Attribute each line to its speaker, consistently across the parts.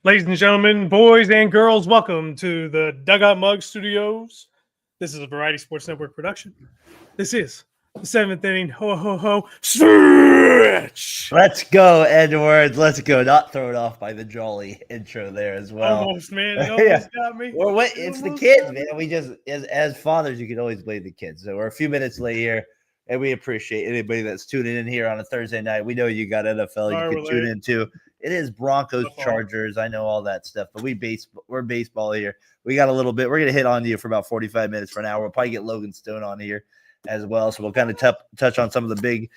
Speaker 1: Ladies and gentlemen, boys and girls, welcome to the Dugout Mug Studios. This is a Variety Sports Network production. This is the seventh inning. Ho, ho, ho. Switch!
Speaker 2: Let's go, Edwards. Let's go. Not thrown off by the jolly intro there as well.
Speaker 1: Almost, man. It almost got me.
Speaker 2: Well, wait, it's the kids, man. We just, as fathers, you can always blame the kids. So we're a few minutes late here, and we appreciate anybody that's tuning in here on a Thursday night. We know you got NFL. You can tune in too. It is Broncos, Chargers. I know all that stuff, but we're baseball here. We got a little bit. We're going to hit on you for about 45 minutes for an hour. We'll probably get Logan Stone on here as well. So we'll kind of touch on some of the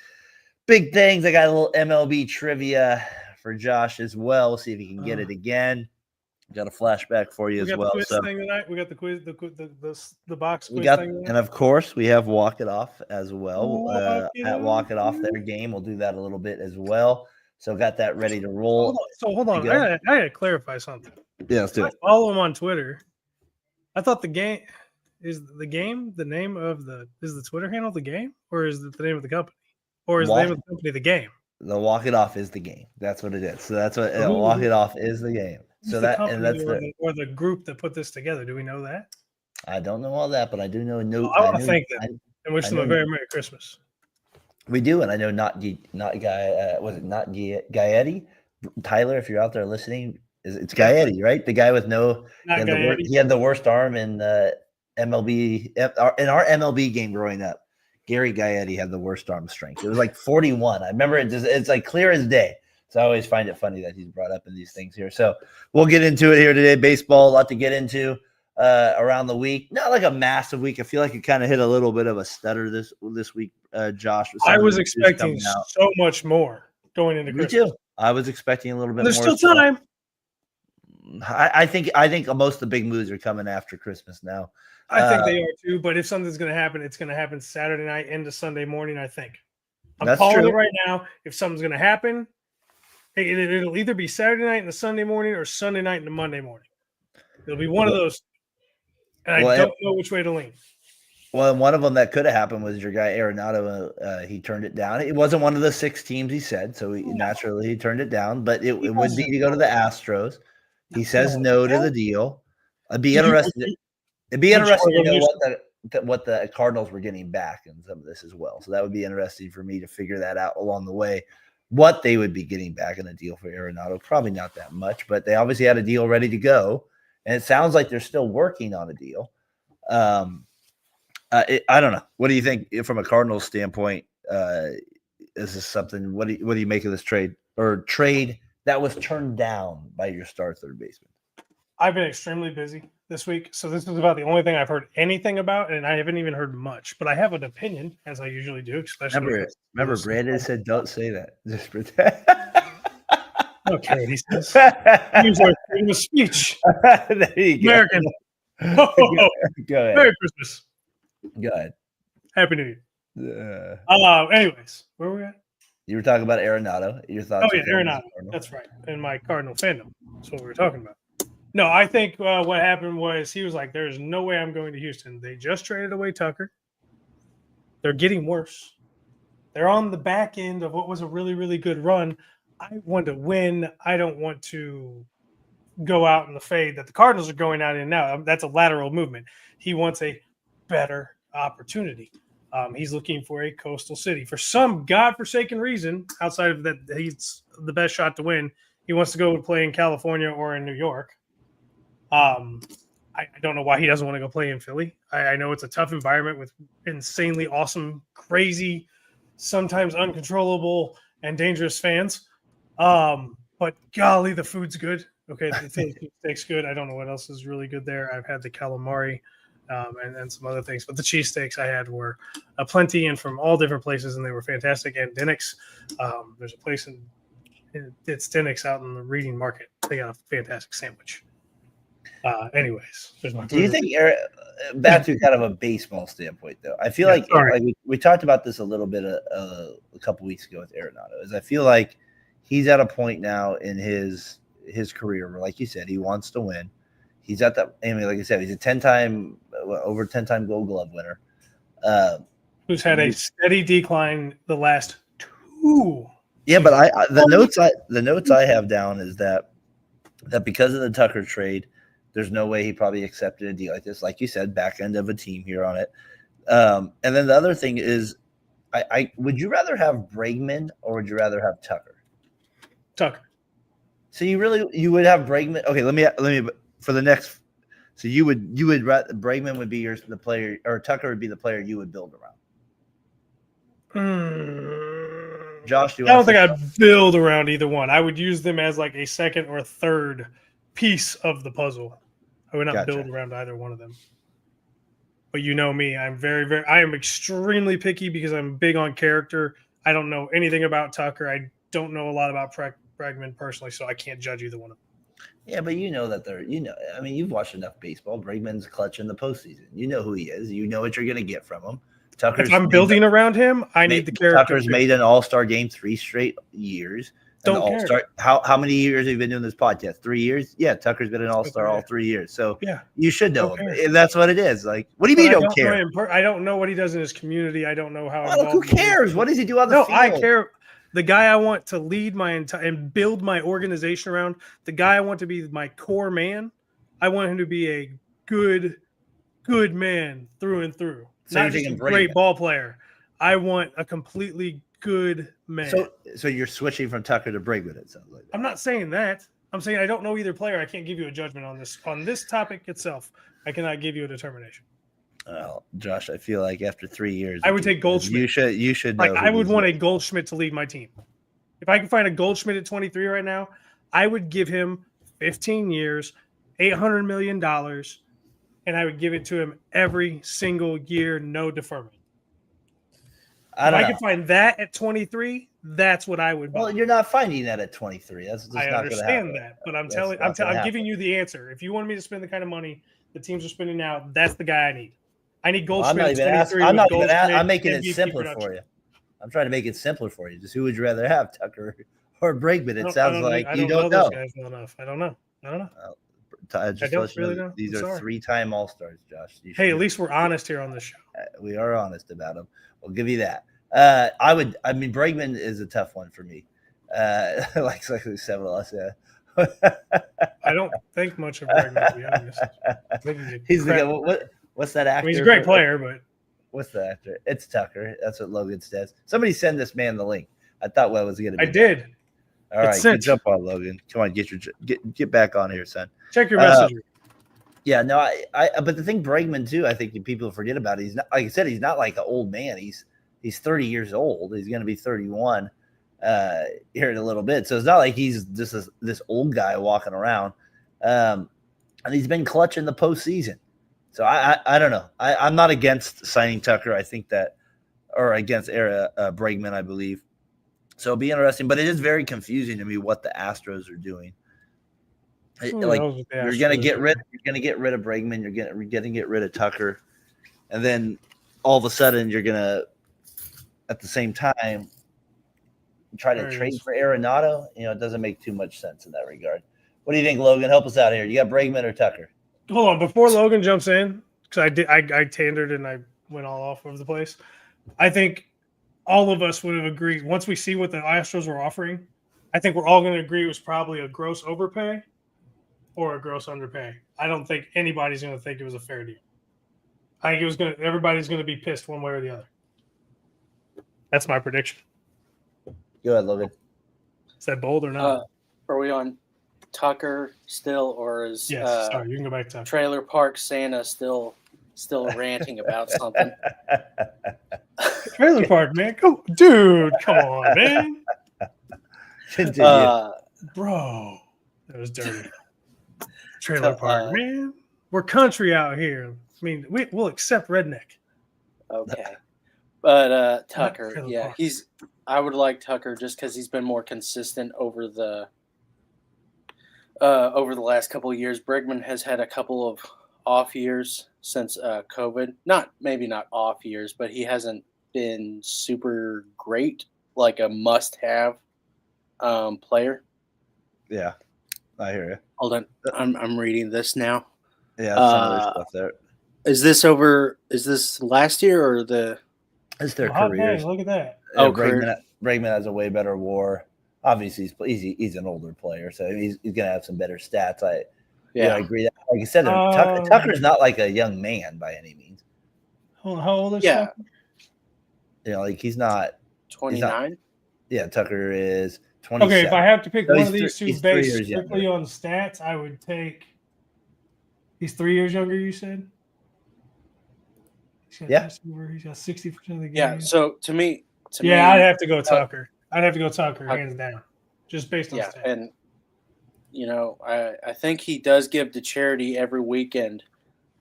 Speaker 2: big things. I got a little MLB trivia for Josh as well. We'll see if he can get it again. Got a flashback for you as well.
Speaker 1: We got the quiz thing tonight. We got the quiz, the box quiz thing tonight.
Speaker 2: And of course, we have Walk It Off as well. At Walk It Off, their game. We'll do that a little bit as well. So got that ready to roll.
Speaker 1: Hold on. I got to clarify something.
Speaker 2: Yeah, let's do it.
Speaker 1: Follow him on Twitter. I thought the game is the name of is the Twitter handle the game, or is it the name of the company, or is the name of the company the game?
Speaker 2: The Walk It Off is the game. That's what it is. So that's what Walk It Off is the game. So that and that's
Speaker 1: the group that put this together. Do we know that?
Speaker 2: I don't know all that, but I do know.
Speaker 1: I want to thank them and wish them a very Merry Christmas.
Speaker 2: We do, and I know not Gaetti? Tyler, if you're out there listening, it's Gaetti, right? The guy with he had the worst arm in MLB in our MLB game growing up. Gary Gaetti had the worst arm strength. It was like 41. I remember it. It's like clear as day. So I always find it funny that he's brought up in these things here. So we'll get into it here today. Baseball, a lot to get into around the week. Not like a massive week. I feel like it kind of hit a little bit of a stutter this week, Josh.
Speaker 1: I was expecting so much more going into Christmas.
Speaker 2: Me too. I was expecting a little bit more.
Speaker 1: There's still time.
Speaker 2: I think most of the big moves are coming after Christmas now.
Speaker 1: I think they are too. But if something's going to happen, it's going to happen Saturday night into Sunday morning, I think. I'm calling it right now. If something's going to happen, it'll either be Saturday night into Sunday morning or Sunday night into Monday morning. It'll be one of those. And I don't know which way to lean.
Speaker 2: Well, one of them that could have happened was your guy Arenado. He turned it down. It wasn't one of the 6 teams he said, so naturally he turned it down. But it would be to go to the Astros. He says no to the deal. It'd be interesting to know what the Cardinals were getting back in some of this as well. So that would be interesting for me to figure that out along the way. What they would be getting back in a deal for Arenado, probably not that much, but they obviously had a deal ready to go. And it sounds like they're still working on a deal. I don't know. What do you think from a Cardinals standpoint? Is this something? What do you make of this trade that was turned down by your star third baseman?
Speaker 1: I've been extremely busy this week, so this is about the only thing I've heard anything about, and I haven't even heard much. But I have an opinion, as I usually do. Especially
Speaker 2: remember, Brandon said, "Don't say that." Just
Speaker 1: okay, he says, "Use our freedom of speech."
Speaker 2: There you go.
Speaker 1: American.
Speaker 2: Go ahead.
Speaker 1: Merry Christmas.
Speaker 2: Go ahead.
Speaker 1: Happy New Year. Anyways, where were we at?
Speaker 2: You were talking about Arenado. Your thoughts?
Speaker 1: Oh yeah, Arenado. That's right. And my Cardinal fandom. That's what we were talking about. No, I think what happened was he was like, "There's no way I'm going to Houston." They just traded away Tucker. They're getting worse. They're on the back end of what was a really, really good run. I want to win. I don't want to go out in the fade that the Cardinals are going out in now. That's a lateral movement. He wants a better opportunity. He's looking for a coastal city. For some godforsaken reason, outside of that, he's the best shot to win. He wants to go play in California or in New York. I don't know why he doesn't want to go play in Philly. I know it's a tough environment with insanely awesome, crazy, sometimes uncontrollable and dangerous fans. But golly, the food's good. Okay, the steak's good. I don't know what else is really good there. I've had the calamari and some other things, but the cheesesteaks I had were plenty and from all different places, and they were fantastic. And Dennick's, there's a place it's Dennick's out in the Reading Market. They got a fantastic sandwich. Anyways, there's my.
Speaker 2: Do you think back to kind of a baseball standpoint, though? I feel like we talked about this a little bit a couple weeks ago with Arenado. Is I feel like he's at a point now in his career where, like you said, he wants to win. He's at that. I mean, like I said, he's a over 10-time Gold Glove winner.
Speaker 1: Who's had a steady decline the last 2.
Speaker 2: Yeah, but the notes I have down is that that because of the Tucker trade, there's no way he probably accepted a deal like this. Like you said, back end of a team here on it. And then the other thing is, I would you rather have Bregman or would you rather have Tucker?
Speaker 1: Tucker.
Speaker 2: So you would have Bregman. Okay, let me for the next. So you would Bregman would be the player, or Tucker would be the player you would build around. Josh,
Speaker 1: I don't think I'd build around either one. I would use them as like a second or third piece of the puzzle. I would not build around either one of them. But you know me, I'm I am extremely picky because I'm big on character. I don't know anything about Tucker. I don't know a lot about Bregman personally, so I can't judge either one of them.
Speaker 2: Yeah, but you know that I mean, you've watched enough baseball. Bregman's clutch in the postseason. You know who he is. You know what you're going to get from him.
Speaker 1: If I'm building around him, I need the character.
Speaker 2: Tucker's made an All-Star game 3 straight years.
Speaker 1: Don't care.
Speaker 2: All-Star. How many years have you been doing this podcast? 3 years? Yeah, Tucker's been an All-Star all 3 years. So
Speaker 1: yeah,
Speaker 2: you should know him. And that's what it is. Like, what do you mean you don't care?
Speaker 1: I don't know what he does in his community. I don't know how.
Speaker 2: Well, who cares? What does he do on the field?
Speaker 1: No, I care. The guy I want to lead my entire and build my organization around, the guy I want to be my core man, I want him to be a good man through and through.
Speaker 2: So
Speaker 1: not just a great ball player. I want a completely good man.
Speaker 2: So you're switching from Tucker to Bregman, it sounds like.
Speaker 1: I'm not saying that. I'm saying I don't know either player. I can't give you a judgment on this topic itself. I cannot give you a determination.
Speaker 2: Well, Josh, I feel like after 3 years,
Speaker 1: I would take Goldschmidt.
Speaker 2: You should
Speaker 1: know. Like I would want a Goldschmidt to lead my team. If I could find a Goldschmidt at 23 right now, I would give him 15 years, $800 million, and I would give it to him every single year, no deferment. If I could find that at 23, that's what I would buy.
Speaker 2: Well, you're not finding that at 23. That's just
Speaker 1: I
Speaker 2: not
Speaker 1: understand that, but I'm giving you the answer. If you want me to spend the kind of money the teams are spending now, that's the guy I need. I need Goldschmidt.
Speaker 2: I'm making it simpler for you. I'm trying to make it simpler for you. Just who would you rather have, Tucker or Bregman? It sounds like you don't know.
Speaker 1: Those guys well enough. I don't know.
Speaker 2: I don't really know. These are 3-time All-Stars, Josh.
Speaker 1: Hey, at least we're honest here on this show.
Speaker 2: We are honest about them. We'll give you that. I mean, Bregman is a tough one for me. Like several of us.
Speaker 1: I don't think much of Bregman, to be honest.
Speaker 2: He's the guy. What's that actor?
Speaker 1: I mean, he's a great player, but
Speaker 2: what's the actor? It's Tucker. That's what Logan says. Somebody send this man the link. I thought what was going to be.
Speaker 1: I did.
Speaker 2: All right, good jump on, Logan. Come on, get back on here, son.
Speaker 1: Check your messenger.
Speaker 2: Yeah, no, but the thing Bregman too, I think people forget about it. He's not, like I said, he's not like an old man. He's 30 years old. He's going to be 31 here in a little bit. So it's not like he's just this old guy walking around. And he's been clutch in the postseason. So I don't know. I'm not against signing Tucker. I think that, or against Bregman, I believe. So it'll be interesting, but it is very confusing to me what the Astros are doing. You're gonna get rid of Bregman. You're gonna get rid of Tucker, and then all of a sudden you're gonna, at the same time, try to trade for Arenado. It doesn't make too much sense in that regard. What do you think, Logan? Help us out here. You got Bregman or Tucker?
Speaker 1: Hold on, before Logan jumps in, because I tandered and I went all off over the place. I think all of us would have agreed once we see what the Astros were offering. I think we're all going to agree it was probably a gross overpay or a gross underpay. I don't think anybody's going to think it was a fair deal. I think everybody's going to be pissed one way or the other. That's my prediction.
Speaker 2: Go ahead, Logan.
Speaker 1: Is that bold or not?
Speaker 3: Are we on Tucker still, or is
Speaker 1: sorry, you can go back to Tucker.
Speaker 3: Trailer Park Santa still ranting about something?
Speaker 1: Trailer Park, man. Dude, come on, man. Bro, that was dirty. Trailer Park, man. We're country out here. I mean, we'll accept redneck.
Speaker 3: Okay. But Tucker, yeah, I would like Tucker just because he's been more consistent over the last couple of years. Bregman has had a couple of off years since COVID. Maybe not off years, but he hasn't been super great, like a must-have player.
Speaker 2: Yeah, I hear you.
Speaker 3: Hold on, I'm reading this now.
Speaker 2: Yeah, some other stuff there.
Speaker 3: Is this last year or the?
Speaker 2: It's their careers.
Speaker 1: Look at that.
Speaker 2: Bregman has a way better WAR. Obviously, he's an older player, so he's going to have some better stats. I
Speaker 3: Yeah.
Speaker 2: agree. Like you said, Tucker's not like a young man by any means.
Speaker 1: How old is
Speaker 3: Yeah.
Speaker 1: Tucker?
Speaker 2: Like he's not
Speaker 3: 29.
Speaker 2: Yeah, Tucker is 27.
Speaker 1: Okay, if I have to pick
Speaker 2: So
Speaker 1: one
Speaker 2: he's
Speaker 1: of these
Speaker 2: three-
Speaker 1: two
Speaker 2: he's 3
Speaker 1: based
Speaker 2: years
Speaker 1: strictly
Speaker 2: younger.
Speaker 1: on stats, I would take. He's 3 years younger. You said. He's got 60% of the game.
Speaker 3: Yeah. So to me,
Speaker 1: I'd have to go Tucker. I'd have to go Tucker, hands down, just based on stats.
Speaker 3: And I think he does give to charity every weekend.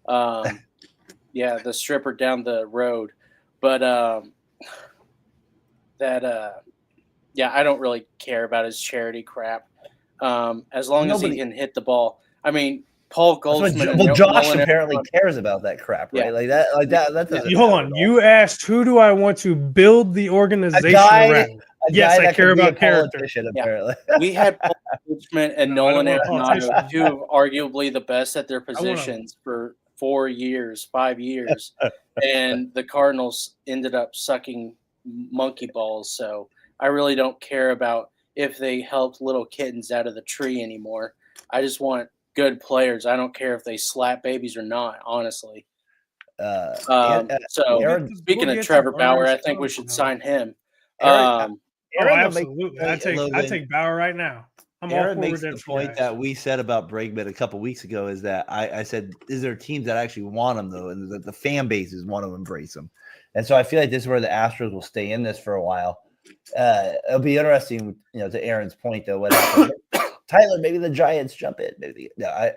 Speaker 3: The stripper down the road, but I don't really care about his charity crap. As long as he can hit the ball. I mean, Paul Goldschmidt.
Speaker 2: Josh
Speaker 3: Nolan
Speaker 2: apparently cares about that crap, right?
Speaker 3: Yeah.
Speaker 2: That doesn't.
Speaker 1: Hold on. You asked who do I want to build the organization around? Yes, I care about character.
Speaker 2: Apparently,
Speaker 3: we had Paul Goldschmidt and Nolan Arenado, two of arguably the best at their positions for 4 years, 5 years, and the Cardinals ended up sucking monkey balls. So I really don't care about if they helped little kittens out of the tree anymore. I just want good players. I don't care if they slap babies or not, honestly. Speaking of Trevor Bauer, I think we should sign him.
Speaker 1: Absolutely. I take Bauer right now.
Speaker 2: Aaron makes the point that we said about Bregman a couple weeks ago is that I said, is there teams that actually want him, though, and that the fan bases want to embrace him? And so I feel like this is where the Astros will stay in this for a while. It'll be interesting, to Aaron's point, though, what happens. Tyler, maybe the Giants jump in. Maybe, I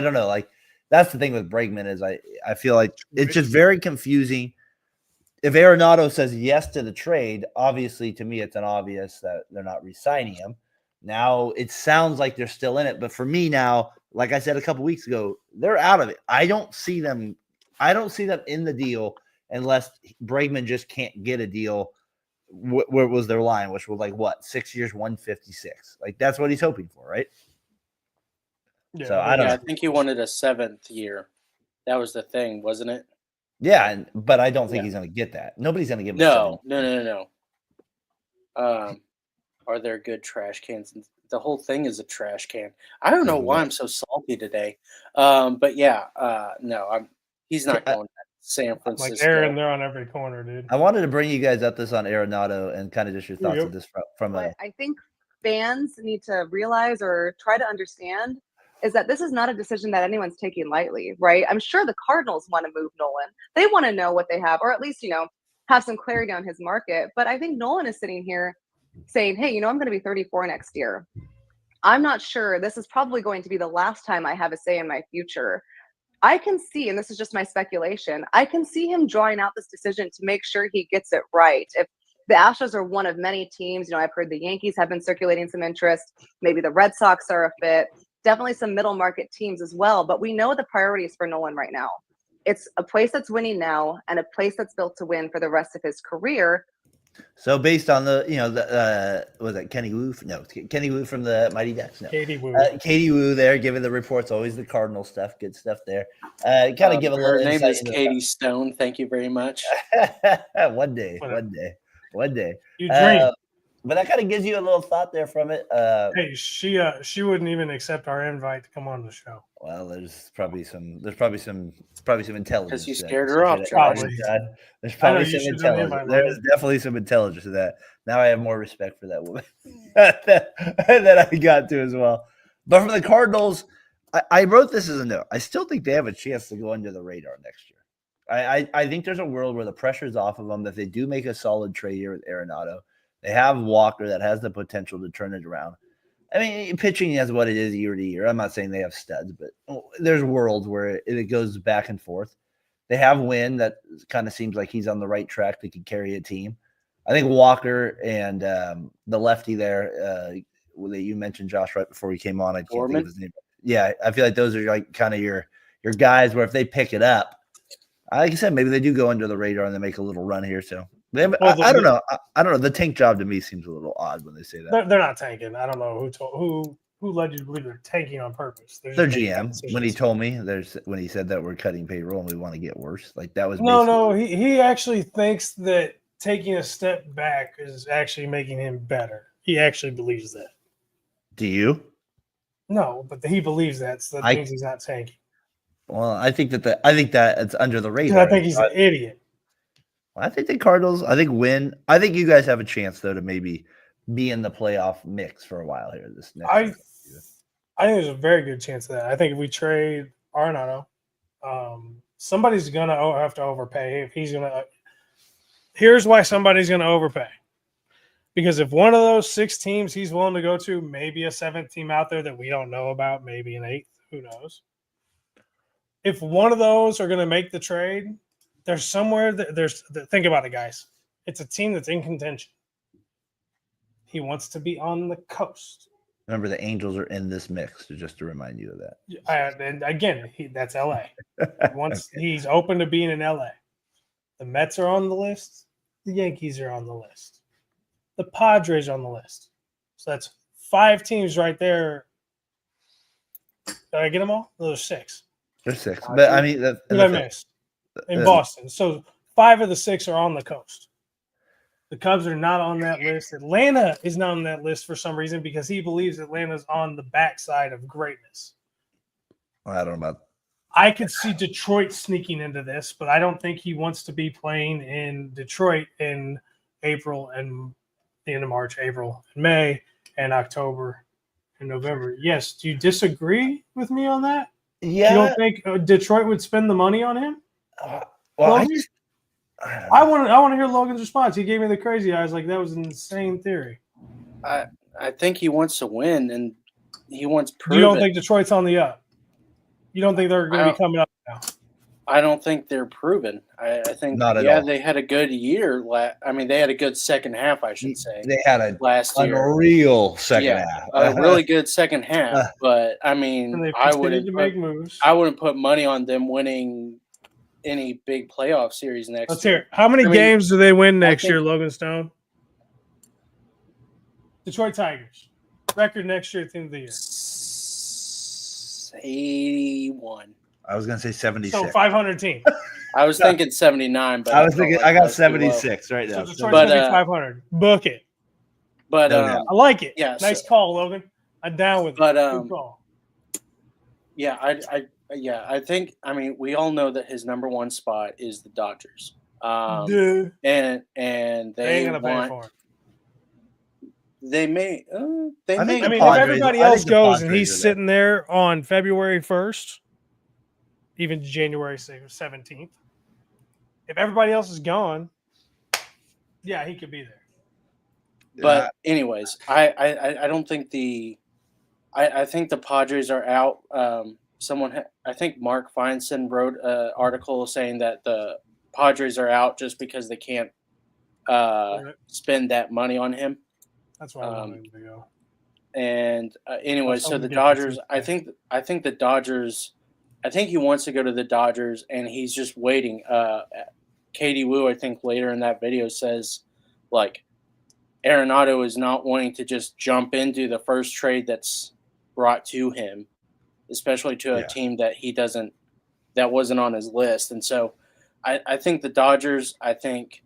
Speaker 2: don't know. Like, that's the thing with Bregman is I feel like it's just very confusing. If Arenado says yes to the trade, obviously, to me, it's an obvious that they're not re-signing him. Now, it sounds like they're still in it. But for me now, like I said a couple weeks ago, they're out of it. I don't see them in the deal unless Bregman just can't get a deal. Where was their line, which was like, 6 years, 156. Like, that's what he's hoping for, right?
Speaker 1: Yeah,
Speaker 2: so I don't know.
Speaker 3: I think he wanted a 7th year. That was the thing, wasn't it?
Speaker 2: Yeah, but I don't think he's going to get that. Nobody's going to give him
Speaker 3: No. Are there good trash cans? The whole thing is a trash can. I don't know why I'm so salty today. He's not going to San Francisco.
Speaker 1: Like Aaron, they're on every corner, dude.
Speaker 2: I wanted to bring you guys up this on Arenado and kind of just your thoughts of this from
Speaker 4: What I think fans need to realize or try to understand is that this is not a decision that anyone's taking lightly, right? I'm sure the Cardinals want to move Nolan. They want to know what they have, or at least, have some clarity on his market. But I think Nolan is sitting here saying, hey, I'm going to be 34 next year. I'm not sure. This is probably going to be the last time I have a say in my future. I can see, and this is just my speculation, I can see him drawing out this decision to make sure he gets it right. If the Astros are one of many teams, I've heard the Yankees have been circulating some interest. Maybe the Red Sox are a fit. Definitely some middle market teams as well. But we know the priorities for Nolan right now. It's a place that's winning now and a place that's built to win for the rest of his career.
Speaker 2: So based on was it Kenny Wu? No, Kenny Wu from the Mighty Ducks. No, Katie Wu there giving the reports. Always the Cardinal stuff. Good stuff there. Kind of give a little.
Speaker 3: Her name is Katie Stone. Thank you very much.
Speaker 2: One day.
Speaker 1: You dream.
Speaker 2: But that kind of gives you a little thought there from it.
Speaker 1: Hey, she wouldn't even accept our invite to come on the show.
Speaker 2: Well, there's probably some intelligence.
Speaker 3: Because you scared her off,
Speaker 1: probably.
Speaker 2: There's probably some intelligence. There's definitely some intelligence to that. Now I have more respect for that woman that I got to as well. But from the Cardinals, I wrote this as a note. I still think they have a chance to go under the radar next year. I think there's a world where the pressure's off of them that they do make a solid trade here with Arenado. They have Walker that has the potential to turn it around. I mean, pitching is what it is year to year. I'm not saying they have studs, but there's worlds where it goes back and forth. They have Wynn that kind of seems like he's on the right track that could carry a team. I think Walker and the lefty there that you mentioned, Josh, right before we came on. I can't think of his name. Yeah, I feel like those are like kind of your guys where if they pick it up, like I said, maybe they do go under the radar and they make a little run here. So I don't know. I don't know. The tank job to me seems a little odd when they say that.
Speaker 1: They're not tanking. I don't know who led you to believe they're tanking on purpose.
Speaker 2: Their GM when he told me when he said that we're cutting payroll and we want to get worse. Like that was
Speaker 1: no. He actually thinks that taking a step back is actually making him better. He actually believes that.
Speaker 2: Do you?
Speaker 1: No, but he believes that, so that means he's not tanking.
Speaker 2: Well, I think that it's under the
Speaker 1: Because
Speaker 2: radar.
Speaker 1: I think he's an idiot.
Speaker 2: I think the Cardinals. I think you guys have a chance though to maybe be in the playoff mix for a while here. This next.
Speaker 1: I think there's a very good chance of that. I think if we trade Arenado, somebody's gonna have to overpay. If he's gonna, here's why somebody's gonna overpay. Because if one of those 6 teams he's willing to go to, maybe a 7th team out there that we don't know about, maybe an 8th, who knows? If one of those are going to make the trade, there's somewhere think about it, guys. It's a team that's in contention. He wants to be on the coast.
Speaker 2: Remember, the Angels are in this mix, just to remind you of that.
Speaker 1: And again, that's LA. He's open to being in LA. The Mets are on the list. The Yankees are on the list. The Padres are on the list. So that's 5 teams right there. Did I get them all? Those are 6.
Speaker 2: There's 6. But I mean,
Speaker 1: I missed in Boston. So 5 of the 6 are on the coast. The Cubs are not on that list. Atlanta is not on that list for some reason because he believes Atlanta's on the backside of greatness.
Speaker 2: I don't know about.
Speaker 1: I could see Detroit sneaking into this, but I don't think he wants to be playing in Detroit in April and the end of March, April, and May, and October and November. Yes. Do you disagree with me on that?
Speaker 2: Yeah.
Speaker 1: You don't think Detroit would spend the money on him?
Speaker 2: Well,
Speaker 1: I want to hear Logan's response. He gave me the crazy eyes like that was an insane theory.
Speaker 3: I think he wants to win, and he wants proof.
Speaker 1: You don't think Detroit's on the up? You don't think they're going to be coming up now?
Speaker 3: I don't think they're proven. I think
Speaker 2: not at all.
Speaker 3: They had a good year. I mean, they had a good second half, I should say.
Speaker 2: They had a
Speaker 3: last year,
Speaker 2: unreal second half,
Speaker 3: a really good second half. But I mean, I wouldn't put money on them winning any big playoff series next year.
Speaker 1: Let's hear it. How many games do they win next year, Logan Stone? Detroit Tigers. Record next year at the end of the year.
Speaker 3: 81.
Speaker 2: I was going to say 76.
Speaker 1: So 500 team.
Speaker 3: I was thinking 79, but
Speaker 2: I was thinking I got 76 right now.
Speaker 1: So Detroit's going to be 500. Book it.
Speaker 3: But
Speaker 1: I like it.
Speaker 3: Yeah,
Speaker 1: nice call, Logan. I'm down with it.
Speaker 3: But
Speaker 1: good call.
Speaker 3: Yeah, I think. I mean, we all know that his number 1 spot is the Dodgers. And they
Speaker 1: ain't gonna pay for it.
Speaker 3: They may.
Speaker 1: I mean, if everybody else goes and he's sitting there on February 1st, even January 17th, if everybody else is gone, yeah, he could be there.
Speaker 3: But anyways, I don't think I think the Padres are out. I think Mark Feinstein wrote an article saying that the Padres are out just because they can't spend that money on him.
Speaker 1: That's why I wanted to go.
Speaker 3: And anyway, so the Dodgers, I think the Dodgers, I think he wants to go to the Dodgers, and he's just waiting. Katie Wu, I think later in that video says, like, Arenado is not wanting to just jump into the first trade that's brought to him, especially to a team that that wasn't on his list. And so I think the Dodgers, I think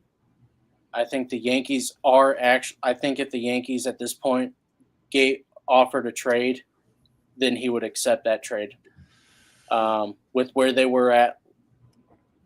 Speaker 3: the Yankees are actually, I think if the Yankees at this point offered a trade, then he would accept that trade. With where they were at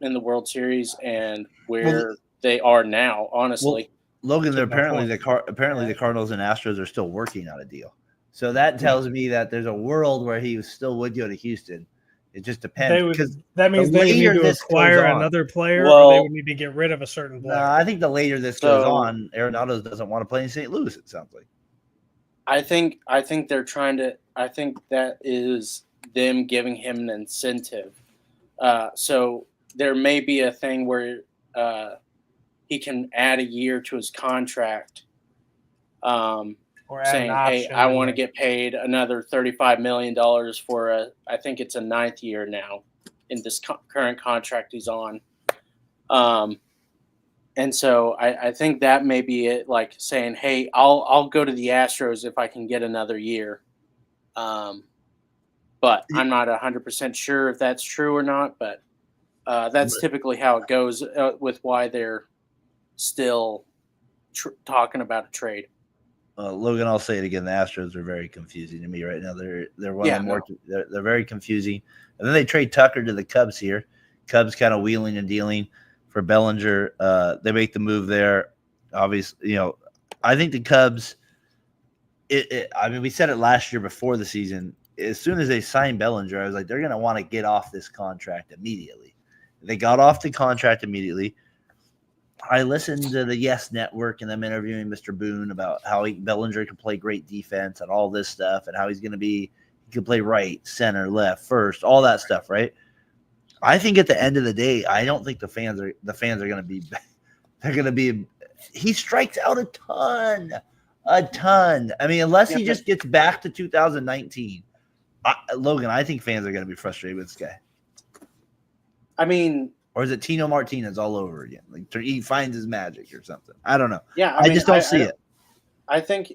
Speaker 3: in the World Series and where they are now, honestly.
Speaker 2: Logan, apparently the Cardinals and Astros are still working on a deal. So that tells me that there's a world where he still would go to Houston. It just depends.
Speaker 1: That means they need to acquire another player, or they would need to get rid of a certain player.
Speaker 2: I think the later this goes on, Arenado doesn't want to play in St. Louis, it sounds like.
Speaker 3: I think they're trying to – I think that is them giving him an incentive. So there may be a thing where he can add a year to his contract, saying, hey, I want to get paid another $35 million for I think it's a 9th year now in this current contract he's on. And so I think that may be it, like saying, hey, I'll go to the Astros if I can get another year. But I'm not 100% sure if that's true or not, but that's typically how it goes with why they're still talking about a trade.
Speaker 2: Logan, I'll say it again. The Astros are very confusing to me right now. They're one
Speaker 3: Yeah,
Speaker 2: of the more they're very confusing. And then they trade Tucker to the Cubs here. Cubs kind of wheeling and dealing for Bellinger. They make the move there. Obviously, I think the Cubs. I mean, we said it last year before the season. As soon as they signed Bellinger, I was like, they're going to want to get off this contract immediately. They got off the contract immediately. I listened to the Yes Network and them interviewing Mr. Boone about how Bellinger can play great defense and all this stuff, and how he can play right, center, left, first, all that stuff, right? I think at the end of the day, I don't think the fans are going to be. They're going to be. He strikes out a ton. I mean, unless he just gets back to 2019, Logan, I think fans are going to be frustrated with this guy.
Speaker 3: I mean.
Speaker 2: Or is it Tino Martinez all over again? Like he finds his magic or something. I don't know.
Speaker 3: Yeah,
Speaker 2: I just don't see it.
Speaker 3: I think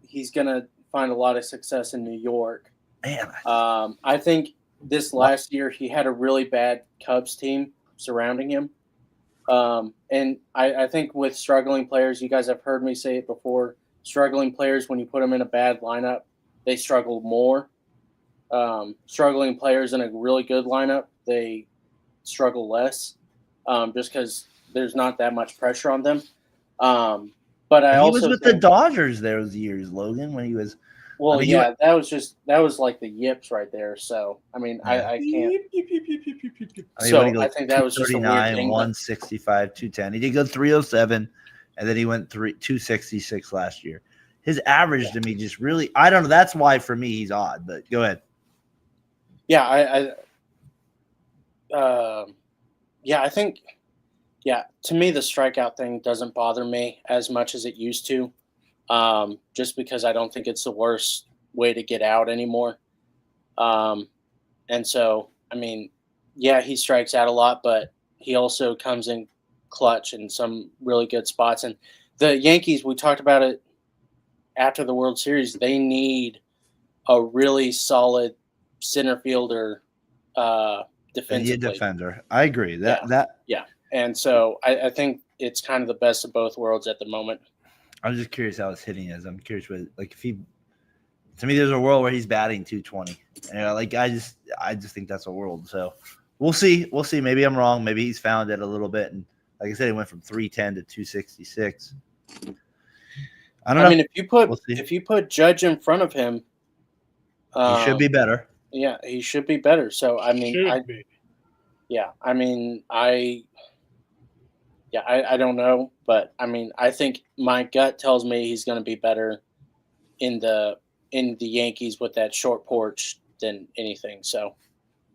Speaker 3: he's gonna find a lot of success in New York.
Speaker 2: Man,
Speaker 3: I think this last year he had a really bad Cubs team surrounding him. And I think with struggling players, you guys have heard me say it before. Struggling players, when you put them in a bad lineup, they struggle more. Struggling players in a really good lineup, they struggle less, just because there's not that much pressure on them. But
Speaker 2: he was with the Dodgers those years, Logan, when he was.
Speaker 3: Well, that was like the yips right there. So I mean, I can't.
Speaker 2: I think that was just a weird thing. 165, 210. He did go 307, and then he went 266 last year. His average to me just really, I don't know. That's why for me he's odd. But go ahead.
Speaker 3: Yeah, I think, to me, the strikeout thing doesn't bother me as much as it used to, just because I don't think it's the worst way to get out anymore. And so, I mean, he strikes out a lot, but he also comes in clutch in some really good spots. And the Yankees, we talked about it after the World Series, they need a really solid center fielder, defensively.
Speaker 2: Defender. I agree. And
Speaker 3: so I think it's kind of the best of both worlds at the moment.
Speaker 2: I'm just curious how his hitting is. I'm curious if he. To me, there's a world where he's batting 220. I just think that's a world. So we'll see. We'll see. Maybe I'm wrong. Maybe he's found it a little bit. And like I said, he went from 310 to 266. I don't know.
Speaker 3: I mean, if you put Judge in front of him,
Speaker 2: he should be better.
Speaker 3: Yeah, he should be better. So I mean, I don't know, but I mean, I think my gut tells me he's going to be better in the Yankees with that short porch than anything. So,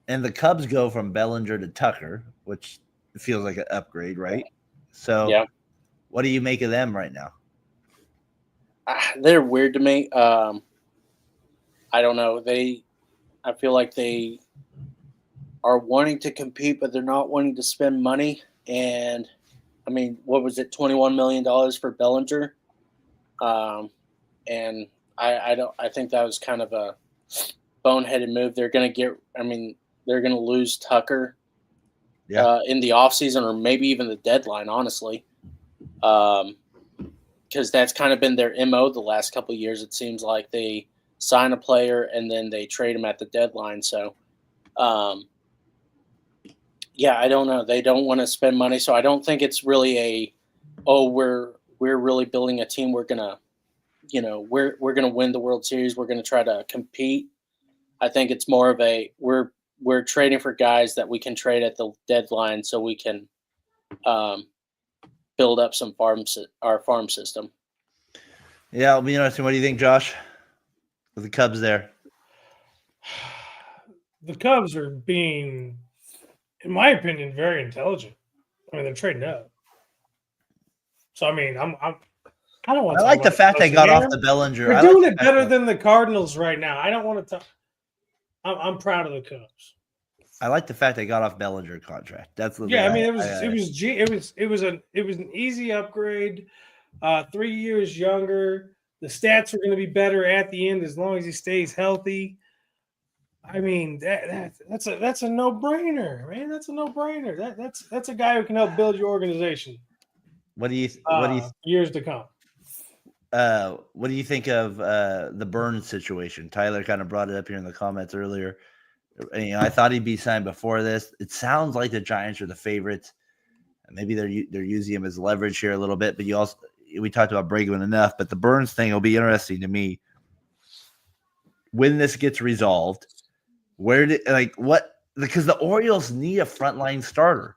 Speaker 2: and the Cubs go from Bellinger to Tucker, which feels like an upgrade, right? So, what do you make of them right now?
Speaker 3: They're weird to me. I don't know. I feel like they are wanting to compete, but they're not wanting to spend money. And I mean, what was it, $21 million for Bellinger? And I think that was kind of a boneheaded move. They're going to lose Tucker in the offseason, or maybe even the deadline, honestly. Because that's kind of been their MO the last couple of years. It seems like they sign a player and then they trade him at the deadline. So, I don't know. They don't want to spend money. So I don't think it's really we're really building a team. We're going to, we're going to win the World Series. We're going to try to compete. I think it's more of we're trading for guys that we can trade at the deadline so we can build up our farm system.
Speaker 2: Yeah, it'll be interesting. What do you think, Josh? With the Cubs there?
Speaker 1: The Cubs are being, in my opinion, very intelligent. I mean, they're trading up. So, I mean, I don't want to.
Speaker 2: I like the fact they got off the Bellinger.
Speaker 1: They're doing it better than the Cardinals right now. I don't want to talk. I'm proud of the Cubs.
Speaker 2: I like the fact they got off Bellinger contract. That's the
Speaker 1: I mean, it was an easy upgrade. 3 years younger. The stats are going to be better at the end as long as he stays healthy. I mean, that's a no-brainer, man. That's a no-brainer. That's a guy who can help build your organization.
Speaker 2: What do you
Speaker 1: years to come?
Speaker 2: what do you think of the Burns situation? Tyler kind of brought it up here in the comments earlier. I thought he'd be signed before this. It sounds like the Giants are the favorites. Maybe they're using him as leverage here a little bit, but we talked about Bregman enough. But the Burns thing will be interesting to me when this gets resolved. Because the Orioles need a frontline starter.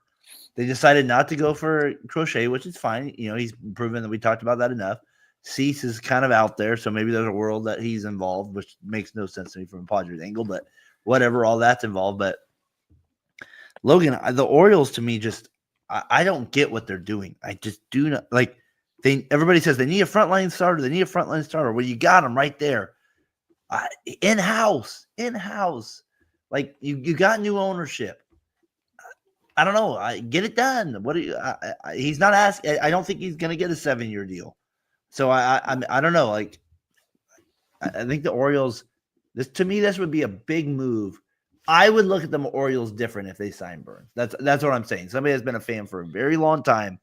Speaker 2: They decided not to go for Crochet, which is fine. He's proven that we talked about that enough. Cease is kind of out there, so maybe there's a world that he's involved, which makes no sense to me from a Padres angle, but whatever, all that's involved. But Logan, the Orioles to me I don't get what they're doing. I just do not like. Everybody says they need a frontline starter. They need a frontline starter. Well, you got them right there, in house. Like you got new ownership. I don't know. Get it done. What do you? He's not asking. I don't think he's going to get a 7-year deal. So I don't know. Like I think the Orioles. This would be a big move. I would look at the Orioles different if they sign Burns. That's what I'm saying. Somebody has been a fan for a very long time.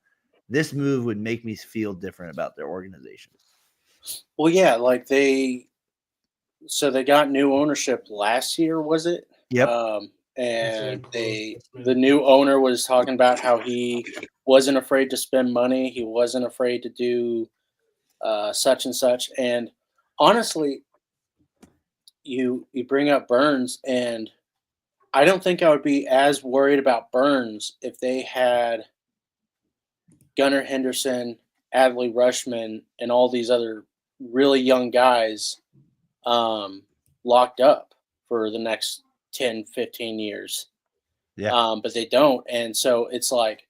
Speaker 2: This move would make me feel different about their organization.
Speaker 3: Well, yeah, like they got new ownership last year, was it?
Speaker 2: Yep.
Speaker 3: And the new owner was talking about how he wasn't afraid to spend money. He wasn't afraid to do such and such. And honestly, you bring up Burns, and I don't think I would be as worried about Burns if they had Gunnar Henderson, Adley Rutschman, and all these other really young guys locked up for the next 10, 15 years.
Speaker 2: Yeah.
Speaker 3: But they don't. And so it's like,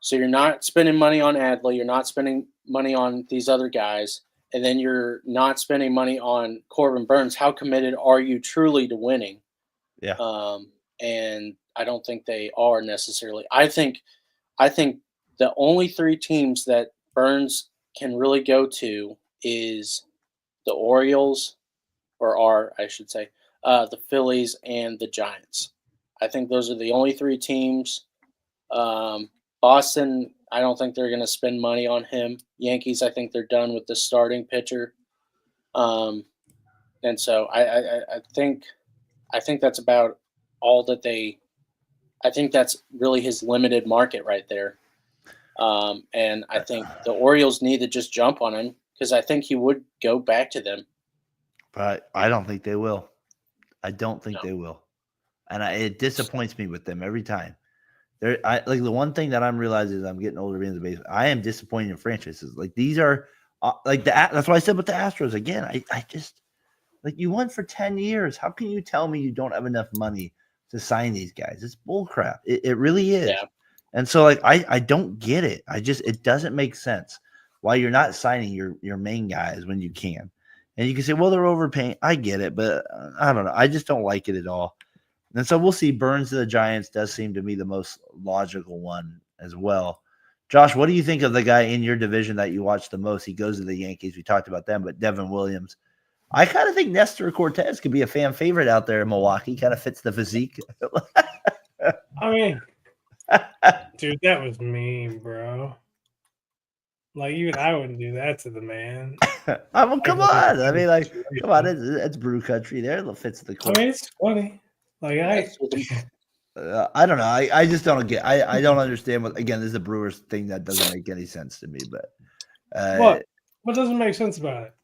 Speaker 3: so you're not spending money on Adley, you're not spending money on these other guys, and then you're not spending money on Corbin Burns. How committed are you truly to winning?
Speaker 2: Yeah.
Speaker 3: And I don't think they are necessarily. I think the only 3 teams that Burns can really go to is the Orioles, I should say, the Phillies and the Giants. I think those are the only 3 teams. Boston, I don't think they're going to spend money on him. Yankees, I think they're done with the starting pitcher. And so I think that's about all that I think that's really his limited market right there. And I think the Orioles need to just jump on him because I think he would go back to them.
Speaker 2: But I don't think they will. I don't think they will. And it disappoints me with them every time. Like the one thing that I'm realizing is I'm getting older being in the basement. I am disappointed in franchises. Like these are that's why I said with the Astros again. I just like you won for 10 years. How can you tell me you don't have enough money to sign these guys? It's bullcrap. It really is.
Speaker 3: Yeah.
Speaker 2: And so like I don't get it. It doesn't make sense why you're not signing your main guys when you can. And you can say, well, they're overpaying. I get it, but I don't know. I just don't like it at all. And so we'll see. Burns to the Giants does seem to be the most logical one as well. Josh, what do you think of the guy in your division that you watch the most? He goes to the Yankees. We talked about them, but Devin Williams. I kind of think Nestor Cortez could be a fan favorite out there in Milwaukee. Kind of fits the physique.
Speaker 1: I mean, dude, that was mean, bro. Like, even I wouldn't do that to the man.
Speaker 2: I mean, come on. I mean, like, come on. It's brew country there. It fits the court.
Speaker 1: I mean, it's funny. Like,
Speaker 2: I don't know. I just don't get. I don't understand what. Again, this is a Brewers thing that doesn't make any sense to me. But
Speaker 1: what doesn't make sense about it?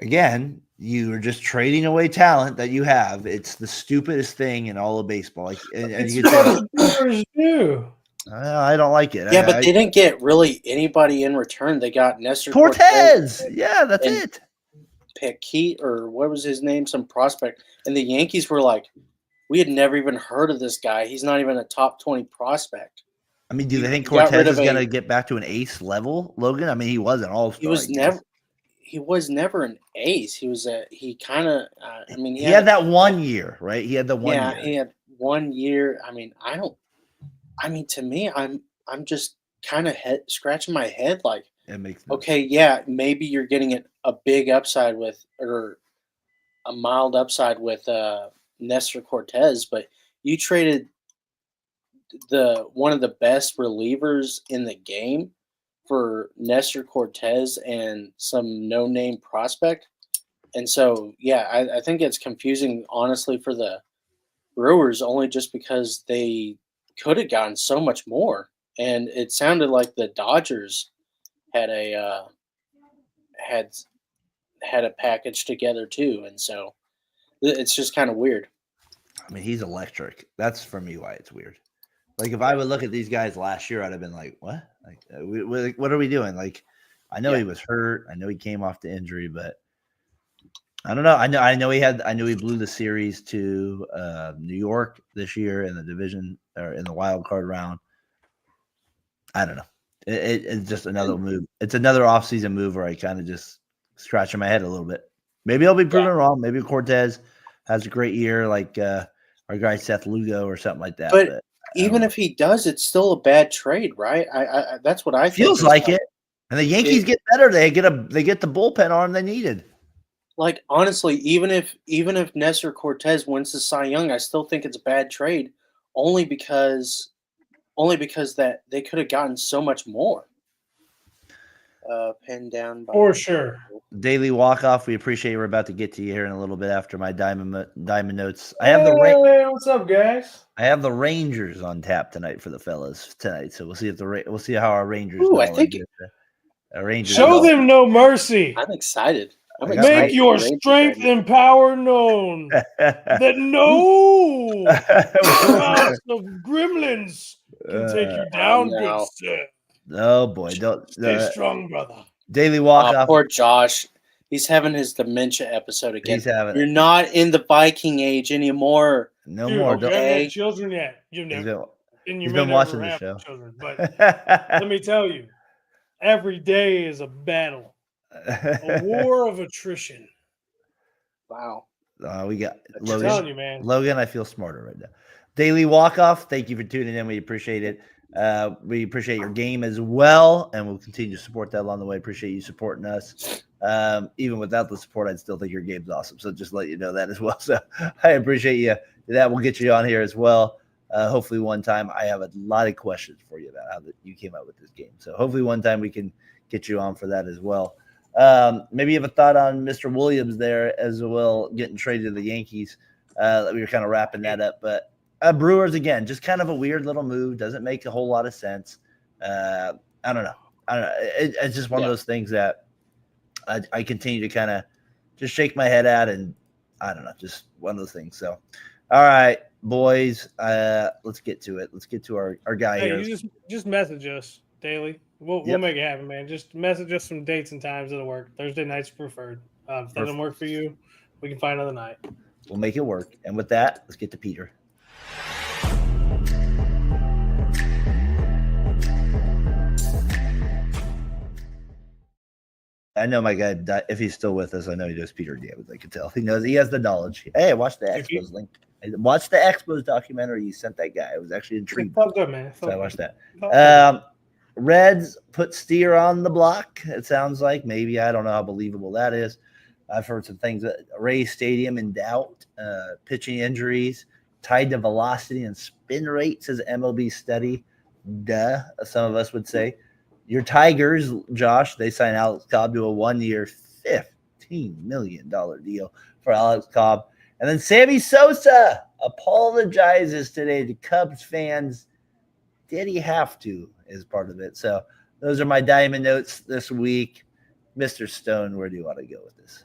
Speaker 2: Again, you are just trading away talent that you have. It's the stupidest thing in all of baseball. Like, and you
Speaker 1: what the Brewers do.
Speaker 2: I don't like it.
Speaker 3: Yeah, but they didn't get really anybody in return. They got Nestor
Speaker 2: Cortez. Yeah, that's it.
Speaker 3: Piquet, or what was his name? Some prospect. And the Yankees were like, we had never even heard of this guy. He's not even a top 20 prospect.
Speaker 2: I mean, do they think Cortez is going to get back to an ace level, Logan? I mean, he was an all-star.
Speaker 3: He was never an ace. He was he
Speaker 2: had that 1 year, right? He had the 1 year.
Speaker 3: Yeah, he had 1 year. To me, I'm just kind of scratching my head like,
Speaker 2: it makes sense.
Speaker 3: Okay, yeah, maybe you're getting a big upside or a mild upside with Nestor Cortez, but you traded one of the best relievers in the game for Nestor Cortez and some no-name prospect. And so, yeah, I think it's confusing, honestly, for the Brewers, only just because they could have gotten so much more. And it sounded like the Dodgers had a had a package together too, and so it's just kind of weird.
Speaker 2: I mean, he's electric. That's for me why it's weird. Like if I would look at these guys last year, I'd have been like, "What? Like, what are we doing?" Like, I know he was hurt. I know he came off the injury, but I don't know. I know he blew the series to New York this year in the division or in the wild card round. I don't know. It's just another move. It's another offseason move where I kind of just scratching my head a little bit. Maybe I'll be proven wrong. Maybe Cortez has a great year, like our guy Seth Lugo or something like that.
Speaker 3: But even if he does, it's still a bad trade, right? I that's what I
Speaker 2: feels
Speaker 3: think
Speaker 2: like it. And the Yankees get better. They get the bullpen arm they needed.
Speaker 3: Like honestly, even if Nestor Cortez wins the Cy Young, I still think it's a bad trade, only because that they could have gotten so much more. Pinned down by
Speaker 1: For sure.
Speaker 2: Daily walk-off. We appreciate you. We're about to get to you here in a little bit after my diamond notes.
Speaker 1: Hey, what's up, guys?
Speaker 2: I have the Rangers on tap tonight for the fellas tonight, so we'll see if we'll see how our Rangers.
Speaker 3: Ooh, I think
Speaker 2: Rangers
Speaker 1: show them no mercy.
Speaker 3: I'm excited.
Speaker 1: Make your strength and power known. That no amounts of gremlins can take you down, good sir.
Speaker 2: Oh boy, don't
Speaker 1: stay strong, brother.
Speaker 2: Daily walk-off.
Speaker 3: Poor Josh. He's having his dementia episode again. You're not in the Viking age anymore.
Speaker 2: No more.
Speaker 1: Don't have children yet. He's
Speaker 2: been watching the show.
Speaker 1: Children, but let me tell you, every day is a battle. A war of attrition.
Speaker 3: Wow.
Speaker 2: We got
Speaker 1: Logan. I'm telling you, man.
Speaker 2: Logan, I feel smarter right now. Daily walk-off. Thank you for tuning in. We appreciate it. We appreciate your game as well, and we'll continue to support that along the way. Appreciate you supporting us. Even without the support, I'd still think your game's awesome. So just let you know that as well. So I appreciate you. That will get you on here as well. Hopefully one time I have a lot of questions for you about how you came up with this game. So hopefully one time we can get you on for that as well. Maybe you have a thought on Mr. Williams there as well, getting traded to the Yankees. We were kind of wrapping that up, but Brewers again, just kind of a weird little move. Doesn't make a whole lot of sense. I don't know. It's just one of those things that I continue to kind of just shake my head at, and I don't know, just one of those things. So, all right, boys, let's get to it. Let's get to our guy here.
Speaker 1: You just message us daily. We'll make it happen, man. Just message us some dates and times that'll work. Thursday nights preferred. If that doesn't work for you, we can find another night.
Speaker 2: We'll make it work. And with that, let's get to Peter. I know my guy, if he's still with us, I know he does Peter Gabbard. I can tell. He knows. He has the knowledge. Hey, watch the Expos link. Watch the Expos documentary you sent that guy. I was actually intrigued.
Speaker 1: It felt good, man.
Speaker 2: So I watched that. Reds put Steer on the block. It sounds like maybe. I don't know how believable that is. I've heard some things. Rays Stadium in doubt. Pitching injuries tied to velocity and spin rate, says MLB study. Duh, some of us would say. Your Tigers, Josh, they signed Alex Cobb to a 1-year, $15 million deal for Alex Cobb. And then Sammy Sosa apologizes today to Cubs fans. Did he have to, is part of it. So those are my diamond notes this week. Mr. Stone, where do you want to go with this?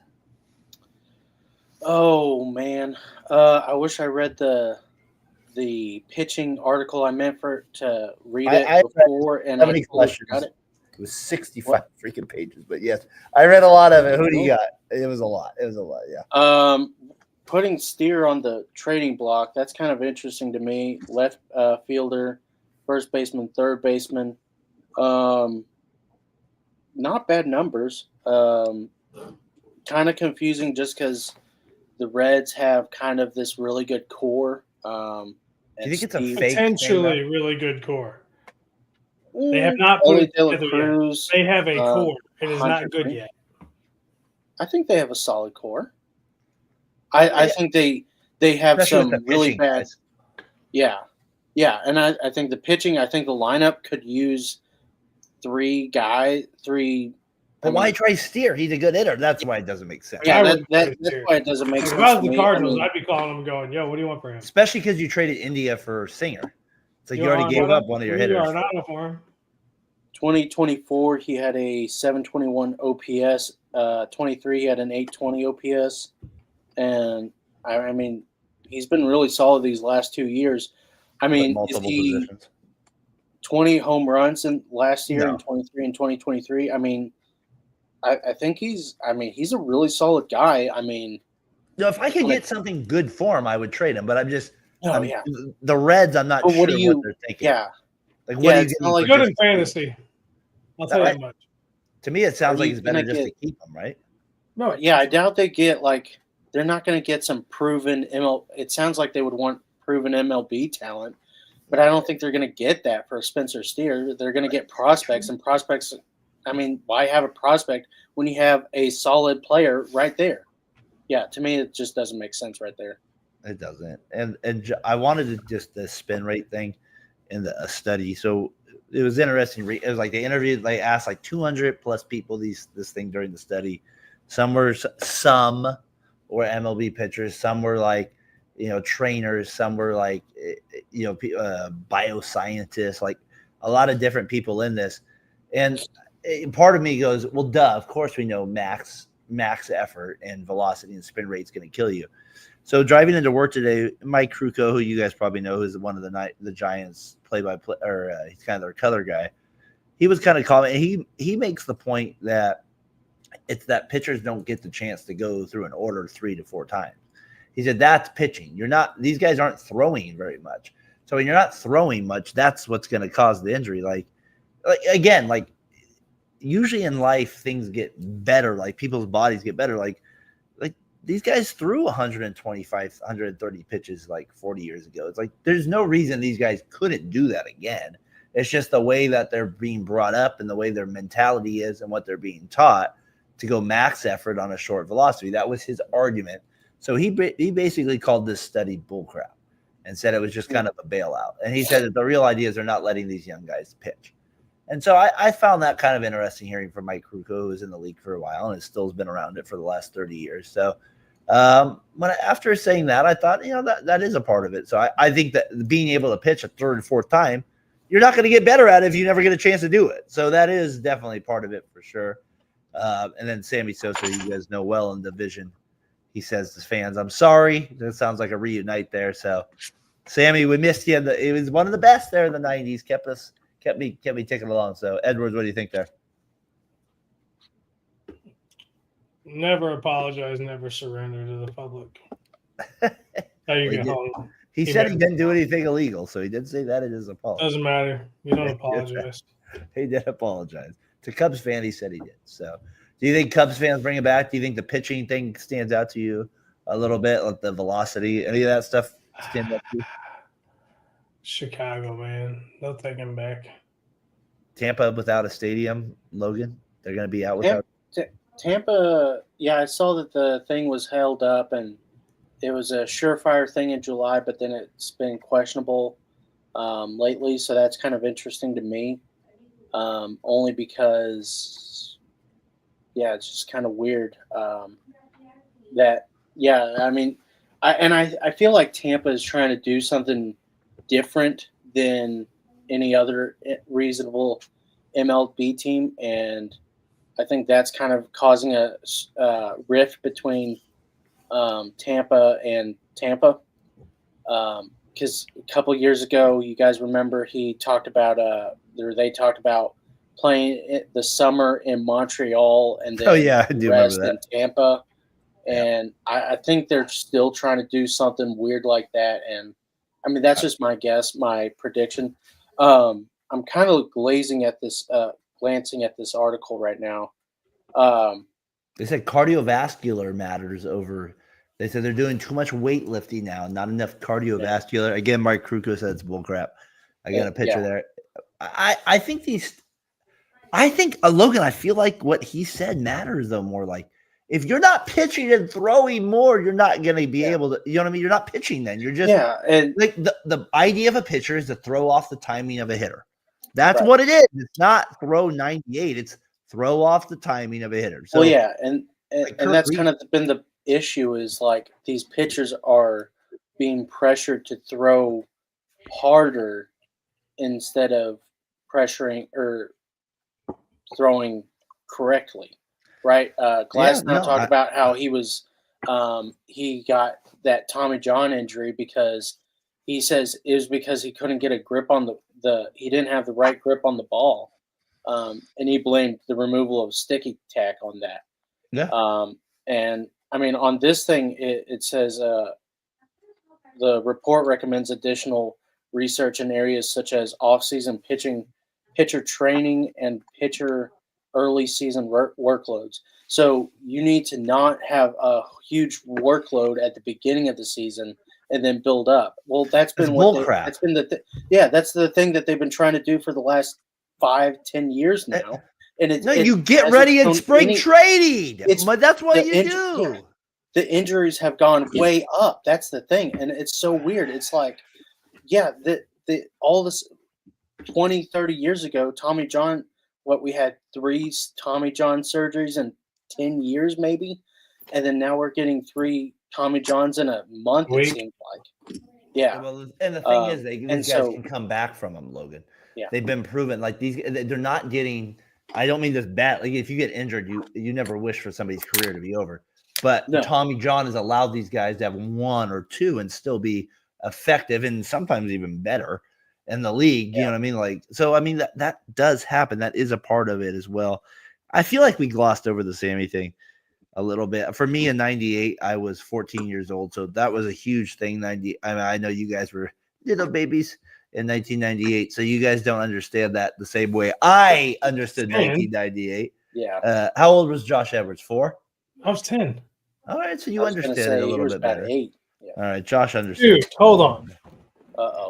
Speaker 3: Oh, man. I wish I read the pitching article. I meant to read it before, and I got it.
Speaker 2: It was 65 freaking pages, but yes, I read a lot of it. Who do you got? It was a lot. Yeah.
Speaker 3: Putting Steer on the trading block, that's kind of interesting to me. Left fielder, first baseman, third baseman. Not bad numbers. Kind of confusing just because the Reds have kind of this really good core.
Speaker 2: Do you think it's a fake
Speaker 1: potentially really good core? They have not put it together yet. They have a core. It is not good yet.
Speaker 3: I think they have a solid core. I think they have some really bad. Yeah, and I think the pitching. I think the lineup could use three.
Speaker 2: But why try Steer? He's a good hitter. That's why it doesn't make sense.
Speaker 3: Yeah,
Speaker 1: I
Speaker 3: that's
Speaker 1: wouldn't trade
Speaker 3: that's
Speaker 1: Steer.
Speaker 3: why it doesn't make
Speaker 1: If
Speaker 3: sense.
Speaker 1: I was
Speaker 3: to
Speaker 1: the
Speaker 3: me.
Speaker 1: Cardinals,
Speaker 3: I mean,
Speaker 1: I'd be calling him going, yo, what do you want for him?
Speaker 2: Especially because you traded India for Singer. It's like you already gave up one of your hitters.
Speaker 1: Arenado for him.
Speaker 3: 2024, he had a 721 OPS. 23, he had an 820 OPS. And, I mean, he's been really solid these last 2 years. I mean,
Speaker 2: multiple
Speaker 3: is he
Speaker 2: positions.
Speaker 3: 20 home runs in last year
Speaker 2: No.
Speaker 3: in 23 and 2023? I mean, I think he's a really solid guy. I mean,
Speaker 2: No, if I could get something good for him, I would trade him. But I'm just
Speaker 3: yeah.
Speaker 2: the Reds. I'm not
Speaker 3: But
Speaker 2: sure what they're thinking.
Speaker 3: Yeah.
Speaker 2: Like what are you
Speaker 3: it's
Speaker 2: getting?
Speaker 3: not like
Speaker 2: for
Speaker 1: Good
Speaker 2: just-
Speaker 1: in fantasy. I'll tell you that much.
Speaker 2: To me, it sounds
Speaker 3: Are
Speaker 2: like
Speaker 3: you
Speaker 2: it's better
Speaker 3: gonna
Speaker 2: just to
Speaker 3: get-
Speaker 2: keep him, right?
Speaker 1: No,
Speaker 3: Yeah, I doubt they get they're not going to get some proven ML. It sounds like they would want proven MLB talent, but I don't think they're going to get that for Spencer Steer. They're going to get prospects, and prospects. I mean, why have a prospect when you have a solid player right there? Yeah, to me, it just doesn't make sense right there.
Speaker 2: It doesn't. And I wanted to just the spin rate thing in a study. So it was interesting. It was like they asked like 200 plus people this thing during the study. Some were MLB pitchers. Some were like, trainers. Some were like, bioscientists, like a lot of different people in this. And part of me goes, well, duh, of course we know max effort and velocity and spin rate is going to kill you. So driving into work today, Mike Krukow, who you guys probably know, who's one of the Giants play-by-play, or he's kind of their color guy. He was kind of calling. He makes the point that it's that pitchers don't get the chance to go through an order 3 to 4 times. He said that's pitching. These guys aren't throwing very much. So when you're not throwing much, that's what's going to cause the injury. Like usually in life things get better. Like people's bodies get better. Like these guys threw 125, 130 pitches like 40 years ago. It's like there's no reason these guys couldn't do that again. It's just the way that they're being brought up and the way their mentality is and what they're being taught to go max effort on a short velocity. That was his argument. So he basically called this study bullcrap and said it was just kind of a bailout. And he said that the real idea is they're not letting these young guys pitch. And so I found that kind of interesting hearing from Mike Krukow, who was in the league for a while and still has been around it for the last 30 years. So after saying that, I thought, that is a part of it. So I think that being able to pitch a third and fourth time, you're not going to get better at it if you never get a chance to do it. So that is definitely part of it for sure. And then Sammy Sosa, you guys know well in division. He says to fans, I'm sorry. That sounds like a reunite there. So Sammy, we missed you. It was one of the best there in the 90s. Kept me ticking along. So Edwards, what do you think there?
Speaker 1: Never apologize, never surrender to the public. How you get home?
Speaker 2: He said he didn't do anything illegal, so he did say that in his apology.
Speaker 1: Doesn't matter. You don't apologize.
Speaker 2: He did apologize. To Cubs fan, he said he did. So do you think Cubs fans bring it back? Do you think the pitching thing stands out to you a little bit, like the velocity, any of that stuff stands out to you?
Speaker 1: Chicago, man. They'll take him back.
Speaker 2: Tampa without a stadium, Logan? They're going to be out without.
Speaker 3: Tampa, yeah, I saw that the thing was held up and it was a surefire thing in July, but then it's been questionable lately. So that's kind of interesting to me, only because, it's just kind of weird I feel like Tampa is trying to do something different than any other reasonable MLB team, and I think that's kind of causing a rift between Tampa and Tampa. Because a couple years ago, you guys remember they talked about playing the summer in Montreal and then
Speaker 2: I do remember that.
Speaker 3: In Tampa. And I think they're still trying to do something weird like that. And I mean, that's just my guess, my prediction. I'm kind of glancing at this article right now.
Speaker 2: They said cardiovascular matters over. They said they're doing too much weightlifting now, not enough cardiovascular. Yeah. Again, Mike Krukow said it's bullcrap. I got a picture there. I think Logan, I feel like what he said matters though more. Like if you're not pitching and throwing more, you're not going to be able to. You know what I mean? You're not pitching then. You're just
Speaker 3: and
Speaker 2: like the idea of a pitcher is to throw off the timing of a hitter. That's
Speaker 3: Right.
Speaker 2: what it is. It's not throw 98. It's throw off the timing of a hitter. So
Speaker 3: well, yeah, and
Speaker 2: like Kurt
Speaker 3: that's
Speaker 2: Reed-
Speaker 3: kind of been the issue is like these pitchers are being pressured to throw harder instead of pressuring or throwing correctly, right? Glass now talked about how he was he got that Tommy John injury because he says it was because he couldn't get a grip on the he didn't have the right grip on the ball, and he blamed the removal of sticky tack on that.
Speaker 2: Yeah.
Speaker 3: And I mean, on this thing, it says the report recommends additional research in areas such as off-season pitching, pitcher training, and pitcher early season workloads. So you need to not have a huge workload at the beginning of the season and then build up. Well, that's been that's been that's the thing that they've been trying to do for the last 5-10 years now. And
Speaker 2: you get ready in spring trading. That's what you do.
Speaker 3: Yeah, the injuries have gone way up. That's the thing, and it's so weird. It's like, yeah, all this 20, 30 years ago, Tommy John. What we had 3 Tommy John surgeries in 10 years, maybe, and then now we're getting 3 Tommy Johns in a month. It seems like, yeah.
Speaker 2: Well, and the thing is, these guys can come back from them, Logan.
Speaker 3: Yeah,
Speaker 2: they've been proven. Like they're not getting. I don't mean this bad. Like if you get injured, you never wish for somebody's career to be over. But Tommy John has allowed these guys to have 1 or 2 and still be effective and sometimes even better in the league. You know what I mean? Like, so, I mean, that does happen. That is a part of it as well. I feel like we glossed over the Sammy thing a little bit. For me in 98, I was 14 years old. So that was a huge thing. I mean, I know you guys were little babies in 1998. So you guys don't understand that the same way I understood 1998.
Speaker 3: Yeah.
Speaker 2: How old was Josh Edwards? 4?
Speaker 1: I was 10.
Speaker 2: All right, so you understand it a little bit better.
Speaker 3: 8. Yeah.
Speaker 2: All right, Josh understands.
Speaker 1: Dude, hold on.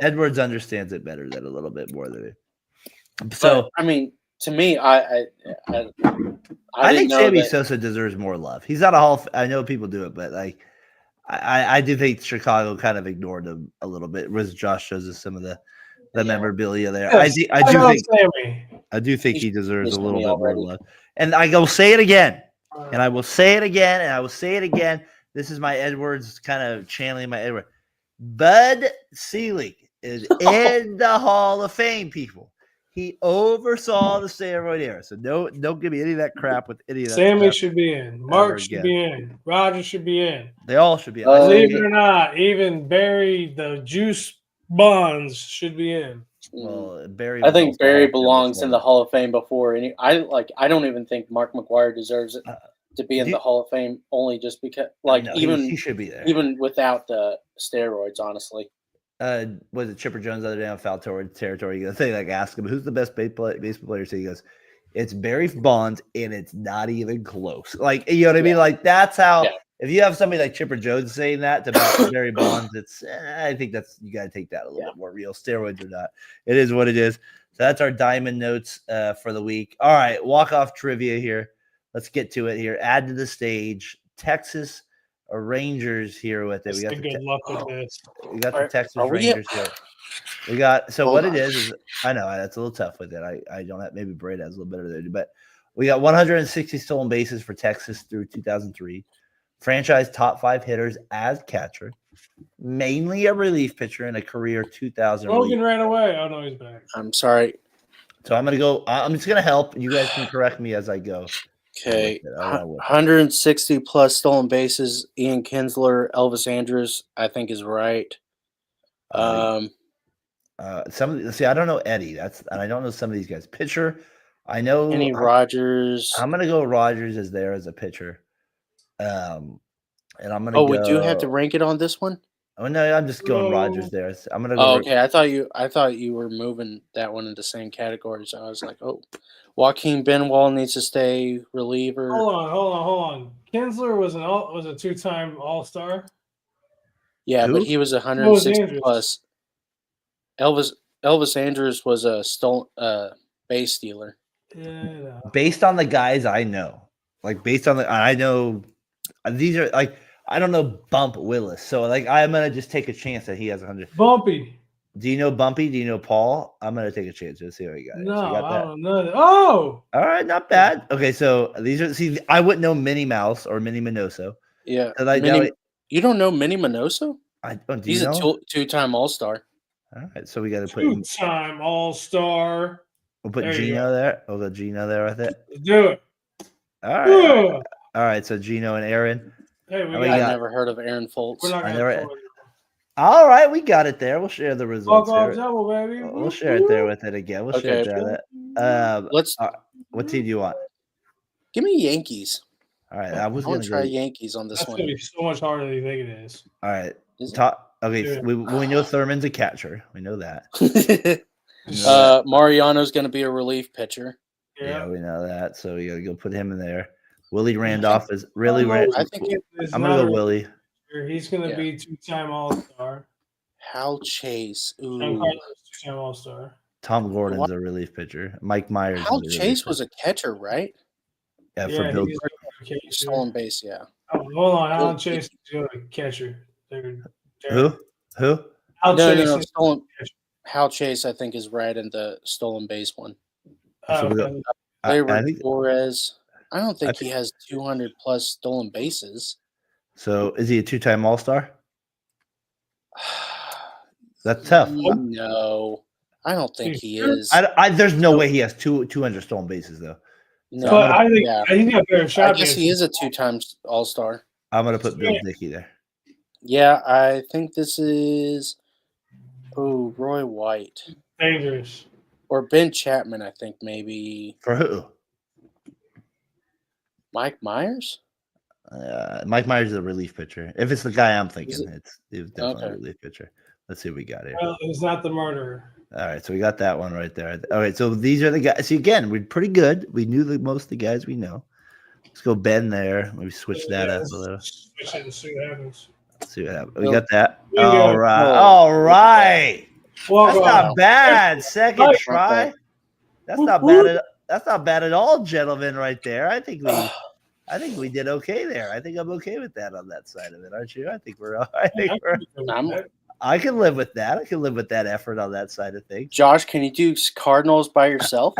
Speaker 2: Edwards understands it better than a little bit more than it. So
Speaker 3: I mean, to me, I
Speaker 2: think Sammy Sosa deserves more love. He's not a Hall. I know people do it, but like I do think Chicago kind of ignored him a little bit. Whereas Josh shows us some of the memorabilia there.
Speaker 1: Yes,
Speaker 2: I do think he deserves a little bit more love. And I will say it again. And I will say it again, and I will say it again. This is my Edwards kind of channeling my Edward. Bud Selig is in the Hall of Fame, people. He oversaw the steroid era. So don't give me any of that crap with any of that.
Speaker 1: Sammy should be in. Mark should be in. Roger should be in.
Speaker 2: They all should be in.
Speaker 1: Believe it or not, even Barry the Juice Bonds should be in.
Speaker 2: Well, Barry.
Speaker 3: I think Barry belongs in the Hall of Fame before any. I don't even think Mark McGwire deserves it to be in the Hall of Fame only just because,
Speaker 2: he should be there
Speaker 3: even without the steroids. Honestly,
Speaker 2: was it Chipper Jones the other day on Foul Territory? He goes, they ask him who's the best baseball player. So he goes, it's Barry Bonds, and it's not even close. Like, you know what I mean? Like that's how. Yeah. If you have somebody like Chipper Jones saying that about Barry Bonds, it's I think you got to take that a little bit more real. Steroids or not, it is what it is. So that's our diamond notes for the week. All right, walk-off trivia here. Let's get to it here. Add to the stage. Texas Rangers here with it. We got
Speaker 1: good luck with this.
Speaker 2: We got the Texas Rangers here. We got what it is I know that's a little tough with it. I don't have maybe Brad has a little better than but we got 160 stolen bases for Texas through 2003. Franchise top 5 hitters as catcher, mainly a relief pitcher in a career 2,000.
Speaker 1: Logan ran away. Oh no, he's back.
Speaker 3: I'm sorry.
Speaker 2: So I'm gonna go. I'm just gonna help. You guys can correct me as I go.
Speaker 3: Okay, 160 plus stolen bases. Ian Kinsler, Elvis Andrus, I think is right.
Speaker 2: I don't know Eddie. And I don't know some of these guys. Pitcher, I know
Speaker 3: Kenny Rogers.
Speaker 2: I'm gonna go Rogers as there as a pitcher. And I'm gonna.
Speaker 3: Oh, we do have to rank it on this one.
Speaker 2: Oh no, I'm just going Rogers there. I'm gonna go.
Speaker 3: Oh, okay. I thought you were moving that one into the same category. So I was like, oh, Joaquin Benwall needs to stay reliever.
Speaker 1: Hold on. Kinsler was a 2-time All-Star.
Speaker 3: Yeah, but he was 160 plus. Elvis Andrus was a base stealer.
Speaker 1: Yeah.
Speaker 2: Based on the guys I know, I know these are like I don't know Bump Willis, so like I'm gonna just take a chance that he has 100.
Speaker 1: Bumpy.
Speaker 2: Do you know Bumpy? Do you know Paul? I'm gonna take a chance. Let's see how you got.
Speaker 1: No,
Speaker 2: So you got
Speaker 1: I
Speaker 2: that?
Speaker 1: don't know that. Oh,
Speaker 2: All right, not bad. Okay, so these are I wouldn't know Minnie Mouse or Minnie Minoso.
Speaker 3: Yeah.
Speaker 2: 'Cause I doubt it.
Speaker 3: You don't know Minnie Minoso?
Speaker 2: Do
Speaker 3: He's
Speaker 2: you know?
Speaker 3: a two-time All-Star.
Speaker 2: All right, so we got to put in,
Speaker 1: two-time All-Star.
Speaker 2: we'll put
Speaker 1: There you
Speaker 2: Gino there. We'll go Gino there with it.
Speaker 1: Let's do it.
Speaker 2: All right, all right.
Speaker 1: Ugh.
Speaker 2: All right, so Gino and Aaron.
Speaker 1: Hey, we
Speaker 2: And we
Speaker 1: got.
Speaker 3: I
Speaker 2: got-
Speaker 3: never heard of Aaron Foltz.
Speaker 1: We're not
Speaker 2: I
Speaker 1: gonna.
Speaker 2: never-
Speaker 1: throw it.
Speaker 2: All right, we got it there. We'll share the
Speaker 1: Fuck
Speaker 2: results
Speaker 1: off,
Speaker 2: here.
Speaker 1: double, baby.
Speaker 2: We'll share it there with it again. We'll share it
Speaker 3: Okay.
Speaker 2: there. That.
Speaker 3: Let's
Speaker 2: What team do you want?
Speaker 3: give me Yankees.
Speaker 2: All right, I was
Speaker 3: I want
Speaker 2: gonna
Speaker 3: to try
Speaker 2: go.
Speaker 3: Yankees on this
Speaker 1: That's
Speaker 3: one.
Speaker 1: gonna be so much harder than you think it is.
Speaker 2: All right,
Speaker 3: Is it?
Speaker 2: Okay,
Speaker 1: Yeah.
Speaker 2: we know Thurman's a catcher. We know that. We know that.
Speaker 3: Mariano's going to be a relief pitcher.
Speaker 2: Yeah,
Speaker 1: Yeah.
Speaker 2: we know that. So we gotta go put him in there. Willie Randolph is really.
Speaker 3: I think
Speaker 2: I'm gonna go Willie.
Speaker 1: He's gonna
Speaker 3: Yeah.
Speaker 1: be two-time All-Star.
Speaker 3: Hal Chase.
Speaker 1: Sean
Speaker 3: Ooh.
Speaker 1: Carlos, two-time All-Star.
Speaker 2: Tom Gordon's
Speaker 3: What?
Speaker 2: a relief pitcher. Mike Myers.
Speaker 3: Hal
Speaker 2: is a relief
Speaker 3: Chase
Speaker 2: pitcher.
Speaker 3: was a catcher, right?
Speaker 2: Yeah,
Speaker 1: Yeah,
Speaker 2: for Bill.
Speaker 1: he's a catcher.
Speaker 3: Stolen base, yeah.
Speaker 1: Oh, hold on, Alan
Speaker 3: Bill-
Speaker 1: Chase is a catcher.
Speaker 2: Who?
Speaker 1: Al
Speaker 3: No,
Speaker 1: Chase
Speaker 3: no,
Speaker 1: is-
Speaker 3: stolen. Hal Chase, I think, is right in the stolen base one.
Speaker 2: So we
Speaker 1: okay.
Speaker 2: I
Speaker 3: Gleyber
Speaker 2: think
Speaker 3: Torres. I don't think
Speaker 2: think-
Speaker 3: he has 200 plus stolen bases.
Speaker 2: so. Is he a two-time All-Star? That's tough.
Speaker 3: No, I don't think he is.
Speaker 2: There's no way he has 200 stolen bases though.
Speaker 3: No,
Speaker 1: But I think
Speaker 3: yeah.
Speaker 1: he's got a better
Speaker 3: I
Speaker 1: shot.
Speaker 3: guess he is a two-time All-Star.
Speaker 2: I'm gonna put Bill Dickey there.
Speaker 3: Yeah, I think this is Roy White
Speaker 1: dangerous.
Speaker 3: or Ben Chapman. I think maybe
Speaker 2: For who?
Speaker 3: Mike Myers.
Speaker 2: Mike Myers is a relief pitcher. If it's the guy I'm thinking,
Speaker 3: Is
Speaker 2: it's definitely a
Speaker 3: Okay.
Speaker 2: relief pitcher. Let's see what we got here.
Speaker 1: Well, he's not the murderer.
Speaker 2: All right, so we got that one right there. All right, so these are the guys. See, again, we're pretty good. We knew most of the guys we know. Let's go Ben there. Maybe switch that
Speaker 1: Yeah,
Speaker 2: up
Speaker 1: let's
Speaker 2: a little.
Speaker 1: switch it and see what happens.
Speaker 2: Let's see what happens. We got that.
Speaker 1: We
Speaker 2: All
Speaker 1: got-
Speaker 2: right.
Speaker 3: Oh,
Speaker 2: All right.
Speaker 1: Well,
Speaker 2: That's not bad. Second
Speaker 1: Right.
Speaker 2: try. That's not bad. That's not bad at all, gentlemen. Right there. I think we did okay there. I think I'm okay with that on that side of it, aren't you? I think we're. I can live with that. I can live with that effort on that side of things.
Speaker 3: Josh, can you do Cardinals by yourself?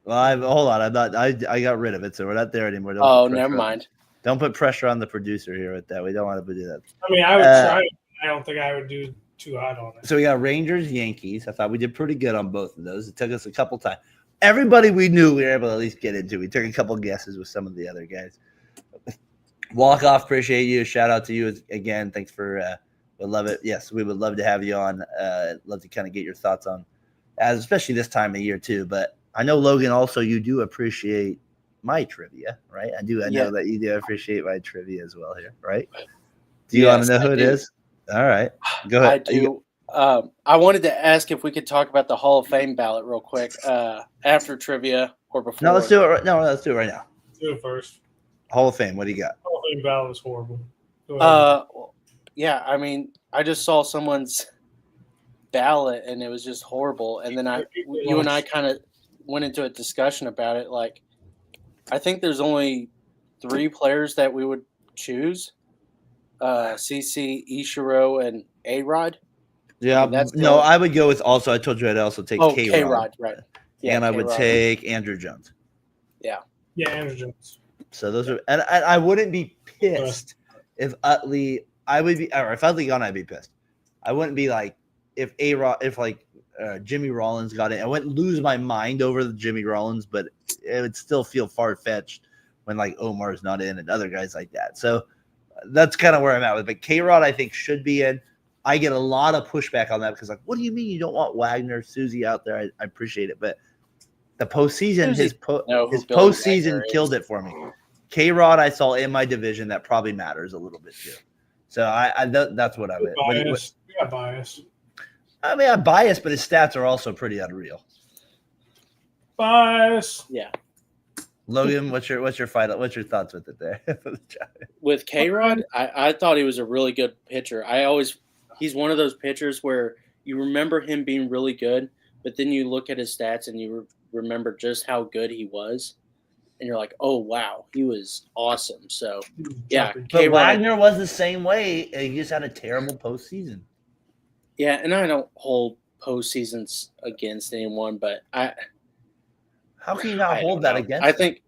Speaker 2: Well, hold on. I'm not. I got rid of it, so we're not there anymore. Don't
Speaker 3: Oh,
Speaker 2: put pressure
Speaker 3: never
Speaker 2: on-
Speaker 3: mind.
Speaker 2: Don't put pressure on the producer here with that. We don't want to do that.
Speaker 1: I mean, I would
Speaker 2: Uh,
Speaker 1: try it. I don't think I would do too hot on it.
Speaker 2: So we got Rangers, Yankees. I thought we did pretty good on both of those. It took us a couple times. Everybody we knew we were able to at least get into. We took a couple guesses with some of the other guys. Walk off, appreciate you. Shout out to you again. Thanks for would love it. Yes, we would love to have you on. Love to kind of get your thoughts on, especially this time of year too. But I know Logan also you do appreciate my trivia, right? I know
Speaker 3: Yeah.
Speaker 2: that you do appreciate my trivia as well here, right? Do you want
Speaker 3: Yes,
Speaker 2: to know who
Speaker 3: I
Speaker 2: it
Speaker 3: do.
Speaker 2: is? All right, go
Speaker 3: I
Speaker 2: ahead.
Speaker 3: do. I wanted to ask if we could talk about the Hall of Fame ballot real quick after trivia or before.
Speaker 2: No, let's do it. No, let's do it right now.
Speaker 1: Do it first.
Speaker 2: Hall of Fame. What do you got?
Speaker 1: Hall of Fame ballot was horrible. Go ahead.
Speaker 3: Yeah, I mean, I just saw someone's ballot and it was just horrible. And then you and I kind of went into a discussion about it. Like, I think there's only 3 players that we would choose: CC, Ichiro, and A-Rod.
Speaker 2: Yeah,
Speaker 3: That's the
Speaker 2: no,
Speaker 3: only-
Speaker 2: I would go with also. I told you I'd also take
Speaker 3: Oh,
Speaker 2: K-Rod,
Speaker 3: K-Rod, right? Yeah,
Speaker 2: and I would
Speaker 3: K-Rod.
Speaker 2: take Andrew Jones.
Speaker 1: Yeah, Andrew Jones.
Speaker 2: So those are, and I wouldn't be pissed if Utley. I would be, or if Utley gone, I'd be pissed. I wouldn't be like if Jimmy Rollins got it. I wouldn't lose my mind over the Jimmy Rollins, but it would still feel far fetched when like Omar's not in and other guys like that. So that's kind of where I'm at with. But K-Rod, I think should be in. I get a lot of pushback on that because like, what do you mean you don't want Wagner, Susie out there? I appreciate it, but the postseason, his postseason killed it for me. K-Rod, I saw in my division that probably matters a little bit too. So that's what I would.
Speaker 1: Bias. We got bias.
Speaker 2: I mean, I'm biased, but his stats are also pretty unreal.
Speaker 1: Bias.
Speaker 3: Yeah.
Speaker 2: Logan, what's your fight? What's your thoughts with it there?
Speaker 3: With K-Rod, I thought he was a really good pitcher. He's one of those pitchers where you remember him being really good, but then you look at his stats and you remember just how good he was, and you're like, oh wow, he was awesome. So yeah,
Speaker 2: But
Speaker 3: K-Rod,
Speaker 2: Wagner was the same way. He just had a terrible postseason.
Speaker 3: Yeah, and I don't hold postseasons against anyone, but
Speaker 2: How can you not
Speaker 3: I
Speaker 2: hold
Speaker 3: don't
Speaker 2: that
Speaker 3: know.
Speaker 2: against
Speaker 3: I
Speaker 2: them?
Speaker 3: think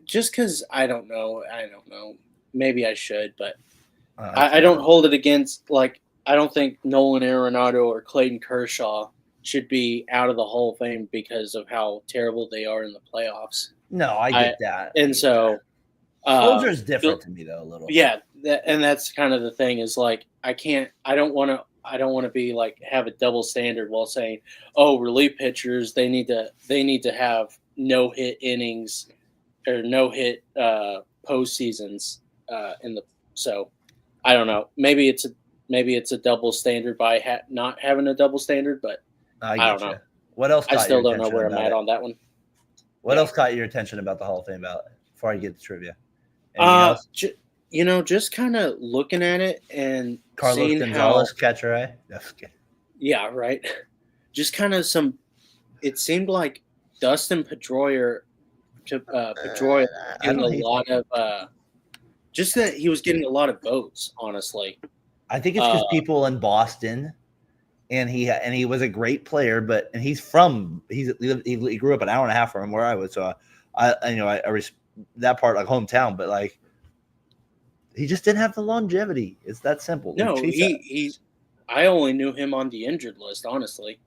Speaker 3: just because I don't know. Maybe I should, but I don't hold it against I don't think Nolan Arenado or Clayton Kershaw should be out of the Hall of Fame because of how terrible they are in the playoffs.
Speaker 2: No, I get that.
Speaker 3: And so
Speaker 2: Closer's different to me though a little.
Speaker 3: yeah, and that's kind of the thing is I don't want to be have a double standard while saying, oh, relief pitchers they need to have no hit innings or no hit postseasons so I don't know, maybe it's a double standard by not having a double standard, but I don't know.
Speaker 2: What else?
Speaker 3: I still don't know where I'm at on that one.
Speaker 2: What else caught your attention about the Hall of Fame ballot before I get to trivia?
Speaker 3: Just kind of looking at it and
Speaker 2: Carlos
Speaker 3: seeing
Speaker 2: Gonzalez, catcher, eh? That's good.
Speaker 3: Yeah, right. Just kind of it seemed like Dustin Pedroia getting a lot of just that he was getting a lot of votes, honestly.
Speaker 2: I think it's because people in Boston, and he was a great player, he grew up an hour and a half from where I was, so I that part hometown, but he just didn't have the longevity. It's that simple.
Speaker 3: No, I only knew him on the injured list, honestly.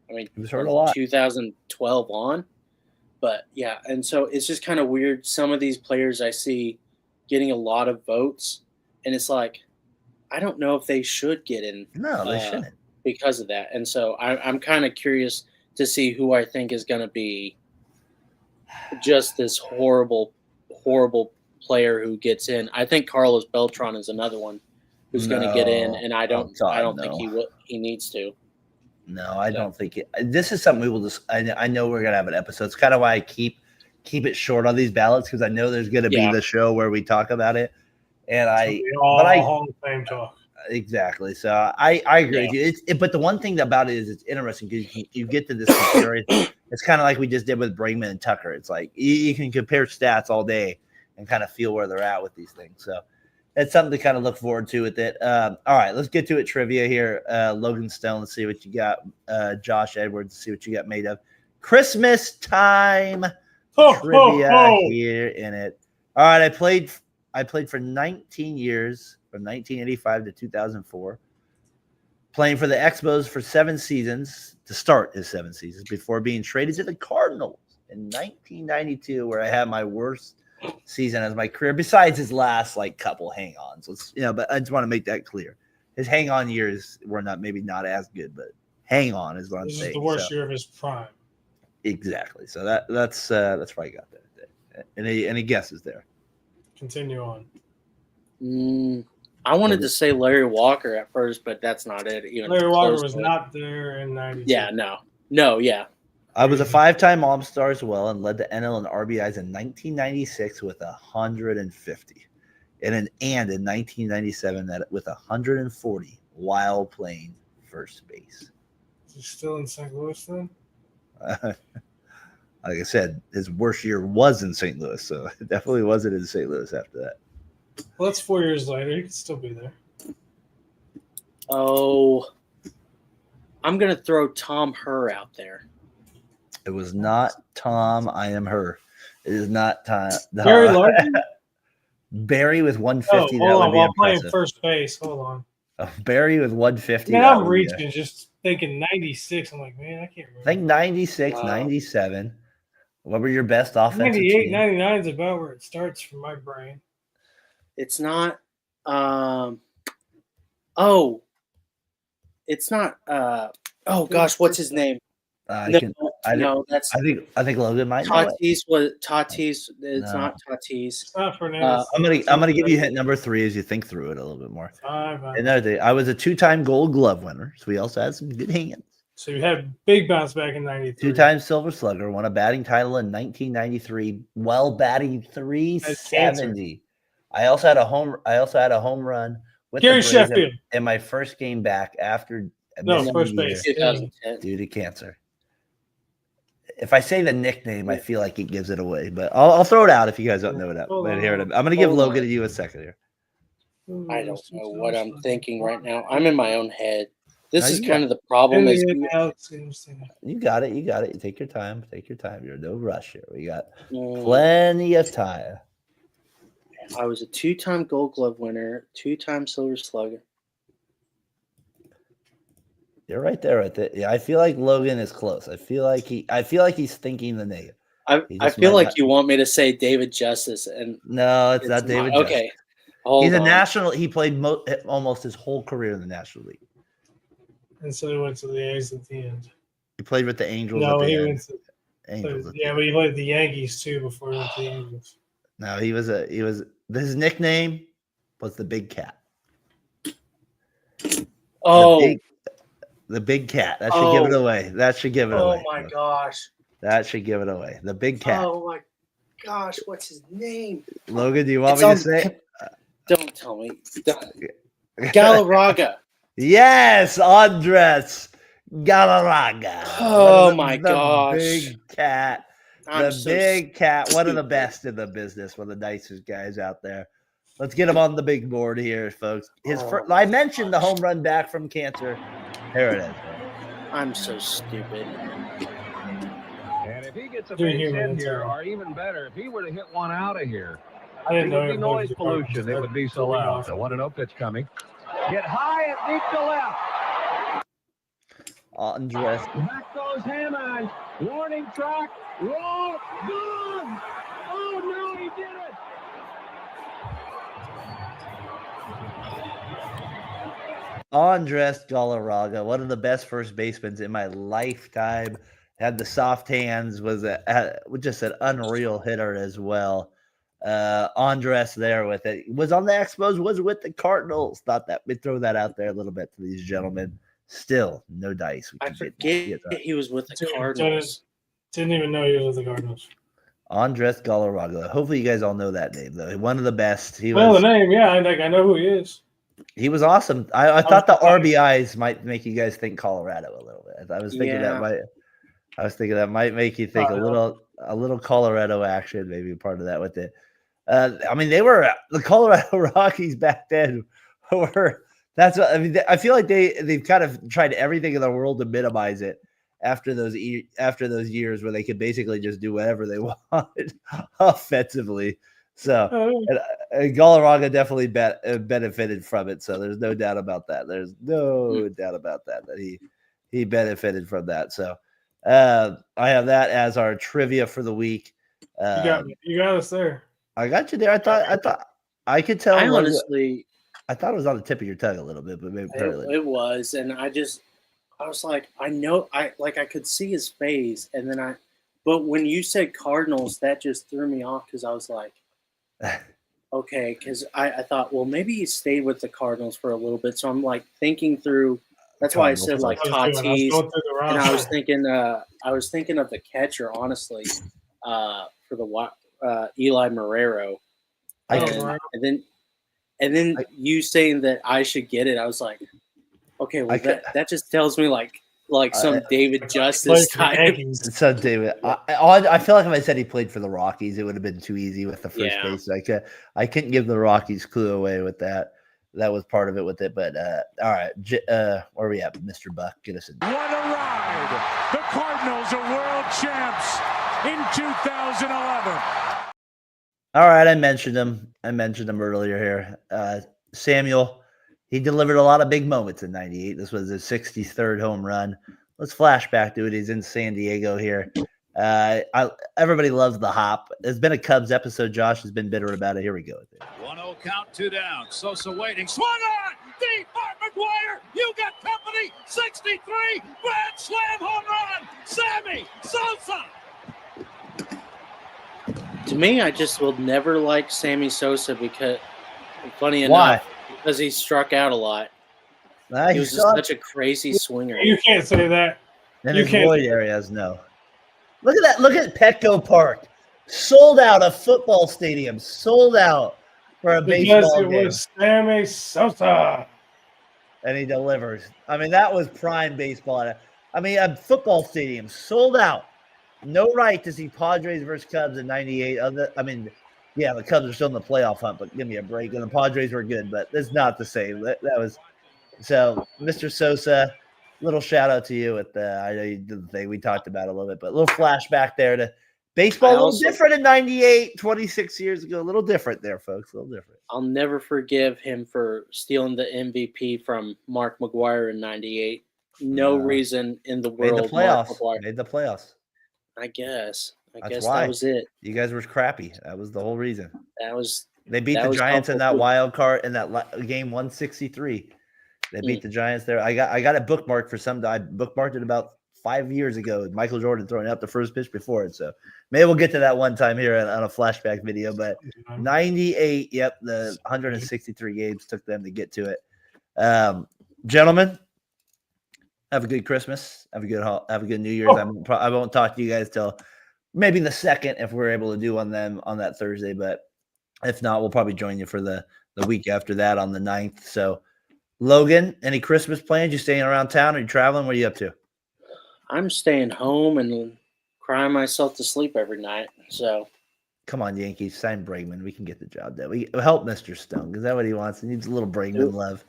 Speaker 3: I mean,
Speaker 2: he was hurt a lot.
Speaker 3: 2012 on, but yeah, and so it's just kind of weird. Some of these players I see getting a lot of votes, and it's I don't know if they should get in.
Speaker 2: No, they shouldn't
Speaker 3: because of that. And so I'm kind of curious to see who I think is going to be just this horrible player who gets in. I think Carlos Beltran is another one who's going to get in, and I don't think he needs to.
Speaker 2: No, I don't think it. This is something we will just. I know we're gonna have an episode. It's kind of why I keep it short on these ballots, because I know there's gonna be the show where we talk about it, and
Speaker 1: Hall of Fame talk.
Speaker 2: Exactly. So I agree with you. But the one thing about it is it's interesting because you get to this comparison. It's kind of like we just did with Bregman and Tucker. It's you can compare stats all day and kind of feel where they're at with these things. So it's something to kind of look forward to with it. All right, let's get to it. Trivia here. Logan Stone, let's see what you got. Josh Edwards, let's see what you got made of. Christmas time trivia here in it. All right, I played for 19 years, from 1985 to 2004. Playing for the Expos for 7 seasons, to start his 7 seasons, before being traded to the Cardinals in 1992, where I had my worst season as my career, besides his last couple hang-ons. But I just want to make that clear. His hang-on years were maybe not as good, but hang-on is what I'm saying.
Speaker 1: This is the worst year of his prime.
Speaker 2: Exactly. So that's why I got that. Any guesses there?
Speaker 1: Continue on.
Speaker 3: I wanted to say Larry Walker at first, but that's not it.
Speaker 1: Larry Walker was not there in 92.
Speaker 3: Yeah, no, yeah.
Speaker 2: I was a 5-time All-Star as well, and led the NL in RBIs in 1996 with 150, and in 1997 with 140 while playing first base.
Speaker 1: Is he still in St. Louis then?
Speaker 2: Like I said, his worst year was in St. Louis, so it definitely wasn't in St. Louis after that.
Speaker 1: Well, that's 4 years later. He could still be there.
Speaker 3: Oh, I'm going to throw Tom Herr out there.
Speaker 2: It was not Tom. I am her. It is not Tom.
Speaker 1: Barry Larkin?
Speaker 2: Barry with 150.
Speaker 1: Hold on. While playing first base. Hold on.
Speaker 2: Barry with 150.
Speaker 1: Man, I'm reaching, just thinking 96. I'm like, man, I can't remember.
Speaker 2: I think 96, 97. What were your best offensive
Speaker 1: 98,
Speaker 2: team?
Speaker 1: 99 is about where it starts for my brain.
Speaker 3: It's not it's not gosh, what's his name?
Speaker 2: I think Logan might know
Speaker 3: Tatis was Tatis. It's not Tatis.
Speaker 1: It's not Fernandez.
Speaker 2: I'm gonna give you hint number 3 as you think through it a little bit more. Another thing, I was a 2-time Gold Glove winner, so we also had some good hands.
Speaker 1: So you had big bounce back in 93.
Speaker 2: 2-time Silver Slugger, won a batting title in 1993 while batting .370. I also had a home run with
Speaker 1: Gary
Speaker 2: the Braves
Speaker 1: Sheffield
Speaker 2: in my first game back after
Speaker 1: first base
Speaker 3: 2010
Speaker 2: due to cancer. If I say the nickname, I feel like it gives it away, but I'll throw it out if you guys don't know it. I'm going to give Logan to you a second here.
Speaker 3: I don't know what I'm thinking right now. I'm in my own head. This
Speaker 2: No,
Speaker 3: is
Speaker 2: you
Speaker 3: kind of the problem. Is
Speaker 2: You got it. You got it. Take your time. Take your time. You're no rush here. We got
Speaker 3: Mm.
Speaker 2: plenty of time.
Speaker 3: I was a 2-time Gold Glove winner, 2-time Silver Slugger.
Speaker 2: You're right there with it. Yeah, I feel like Logan is close. I feel like he's thinking the name.
Speaker 3: I
Speaker 2: just
Speaker 3: feel
Speaker 2: might
Speaker 3: like
Speaker 2: not-
Speaker 3: you want me to say David Justice, and
Speaker 2: No, it's not David Justice.
Speaker 3: Okay, hold
Speaker 2: He's a
Speaker 3: on.
Speaker 2: national. He played almost his whole career in the National League.
Speaker 1: And so he went to the A's at the end.
Speaker 2: He played with the Angels.
Speaker 1: No,
Speaker 2: at the
Speaker 1: he
Speaker 2: end.
Speaker 1: went to
Speaker 2: Angels.
Speaker 1: yeah, but he played the Yankees too before he went to the Angels.
Speaker 2: No, he was. His nickname was the Big Cat.
Speaker 3: Oh,
Speaker 2: the big cat. That should give it away. That should give it away.
Speaker 3: Oh my gosh.
Speaker 2: That should give it away. The Big Cat.
Speaker 3: Oh my gosh, what's his name?
Speaker 2: Logan, do you want me to say?
Speaker 3: Don't tell me. Galarraga.
Speaker 2: Yes, Andres Galarraga.
Speaker 3: Oh my gosh.
Speaker 2: Big Cat. Big Cat. One of the best in the business. One of the nicest guys out there. Let's get him on the big board here, folks. I mentioned the home run back from cancer. Here it is.
Speaker 3: I'm so stupid.
Speaker 5: And if he gets a base hit here, or even better, if he were to hit one out of here,
Speaker 1: I didn't know
Speaker 5: it would be noise pollution. It would be so loud. The 1-0 pitch coming. Get high and deep to left.
Speaker 2: Andres.
Speaker 5: Back goes Hammond. Warning track. Roll. Good. Oh, no, he did it.
Speaker 2: Andres Galarraga, one of the best first basemen in my lifetime. Had the soft hands, was just an unreal hitter as well. Andres there with it. Was on the Expos, was with the Cardinals. Thought that we'd throw that out there a little bit to these gentlemen. Still, no dice.
Speaker 3: I forget he was with the Cardinals.
Speaker 1: Didn't even know he was with the Cardinals.
Speaker 2: Andres Galarraga. Hopefully you guys all know that name, though. One of the best.
Speaker 1: The name, yeah. I know who he is.
Speaker 2: He was awesome. I thought the RBIs might make you guys think Colorado a little bit. I was thinking that might make you think a little Colorado action, maybe part of that with it. They were the Colorado Rockies back then. I feel like they've kind of tried everything in the world to minimize it after those years where they could basically just do whatever they wanted offensively. So Galarraga definitely benefited from it. So there's no doubt about that. There's no doubt about that he benefited from that. So I have that as our trivia for the week.
Speaker 1: You got us there.
Speaker 2: I got you there. I thought I could tell.
Speaker 3: I honestly,
Speaker 2: I thought it was on the tip of your tongue a little bit, but maybe
Speaker 3: it was, and I was like, I know, I could see his face, and then but when you said Cardinals, that just threw me off because I was like, okay, because I thought, well, maybe he stayed with the Cardinals for a little bit, so I'm like thinking through. That's why I said like Tatis, and I was thinking of the catcher, honestly, for the Eli Marrero, and then you saying that I should get it, I was like, okay, well that just tells me like some David Justice type.
Speaker 2: So David, I feel like if I said he played for the Rockies, it would have been too easy with the first base. I couldn't give the Rockies clue away with that. That was part of it with it. But all right, where are we at, Mr. Buck? Get us in.
Speaker 6: What a ride! The Cardinals are world champs in 2011.
Speaker 2: All right, I mentioned him earlier here. Samuel, he delivered a lot of big moments in '98. This was his 63rd home run. Let's flash back to it. He's in San Diego here. Everybody loves the hop. There's been a Cubs episode. Josh has been bitter about it. Here we go.
Speaker 6: 1-0 count, 2 down. Sosa waiting. Swung on! Deep, Mark McGuire! You got company! 63! Grand slam home run! Sammy Sosa!
Speaker 3: To me, I just will never like Sammy Sosa because, funny enough, because he struck out a lot. He was just such a crazy swinger.
Speaker 1: You can't say that.
Speaker 2: In his void areas, no. Look at that. Look at Petco Park. Sold out, a football stadium. Sold out for a baseball game.
Speaker 1: Because it was Sammy Sosa.
Speaker 2: And he delivers. That was prime baseball. A football stadium sold out. No right to see Padres versus Cubs in '98. The Cubs are still in the playoff hunt, but give me a break. And the Padres were good, but it's not the same. That was so. Mr. Sosa, little shout out to you with the. I know you did the thing we talked about a little bit, but a little flashback there to baseball. A little different in '98, 26 years ago. A little different there, folks. A little different.
Speaker 3: I'll never forgive him for stealing the MVP from Mark McGwire in '98. No reason in the world.
Speaker 2: Made the playoffs. Made the playoffs.
Speaker 3: I guess.
Speaker 2: That's
Speaker 3: guess
Speaker 2: why.
Speaker 3: that was it.
Speaker 2: You guys were crappy. That was the whole reason. They beat the Giants in that wild card in that game 163. They beat the Giants there. I got it bookmarked for some. I bookmarked it about 5 years ago. Michael Jordan throwing out the first pitch before it. So maybe we'll get to that one time here on a flashback video. But 98, yep, the 163 games took them to get to it. Gentlemen, have a good Christmas. Have a good New Year's. I won't talk to you guys till maybe the 2nd if we're able to do on that Thursday. But if not, we'll probably join you for the week after that on the 9th. So, Logan, any Christmas plans? You staying around town? Are you traveling? What are you up to?
Speaker 3: I'm staying home and crying myself to sleep every night. So,
Speaker 2: come on, Yankees, sign Bregman. We can get the job done. We help Mr. Stone. Is that what he wants? He needs a little Bregman love.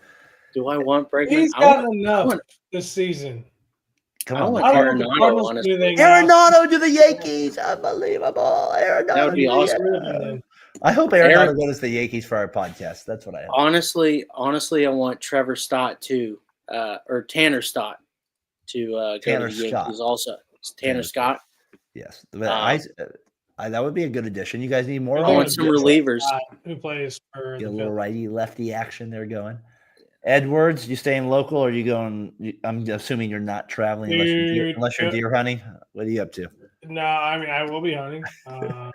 Speaker 3: Do I want Bregman?
Speaker 1: He's gotten enough this season.
Speaker 2: Come on,
Speaker 3: Arenado
Speaker 2: to the Yankees. Unbelievable. Arenado.
Speaker 3: That would be awesome.
Speaker 2: I hope Arenado goes to the Yankees for our podcast. That's what I hope.
Speaker 3: Honestly, I want Trevor Stott to, or Tanner Stott to go to the Yankees also. It's Tanner Scott.
Speaker 2: Yes. That would be a good addition. You guys need more.
Speaker 3: I want some relievers.
Speaker 1: Who plays for
Speaker 2: get a little righty-lefty action there going. Edwards, you staying local or are you going? I'm assuming you're not traveling unless you're deer hunting. What are you up to?
Speaker 1: No, I mean I will be hunting. I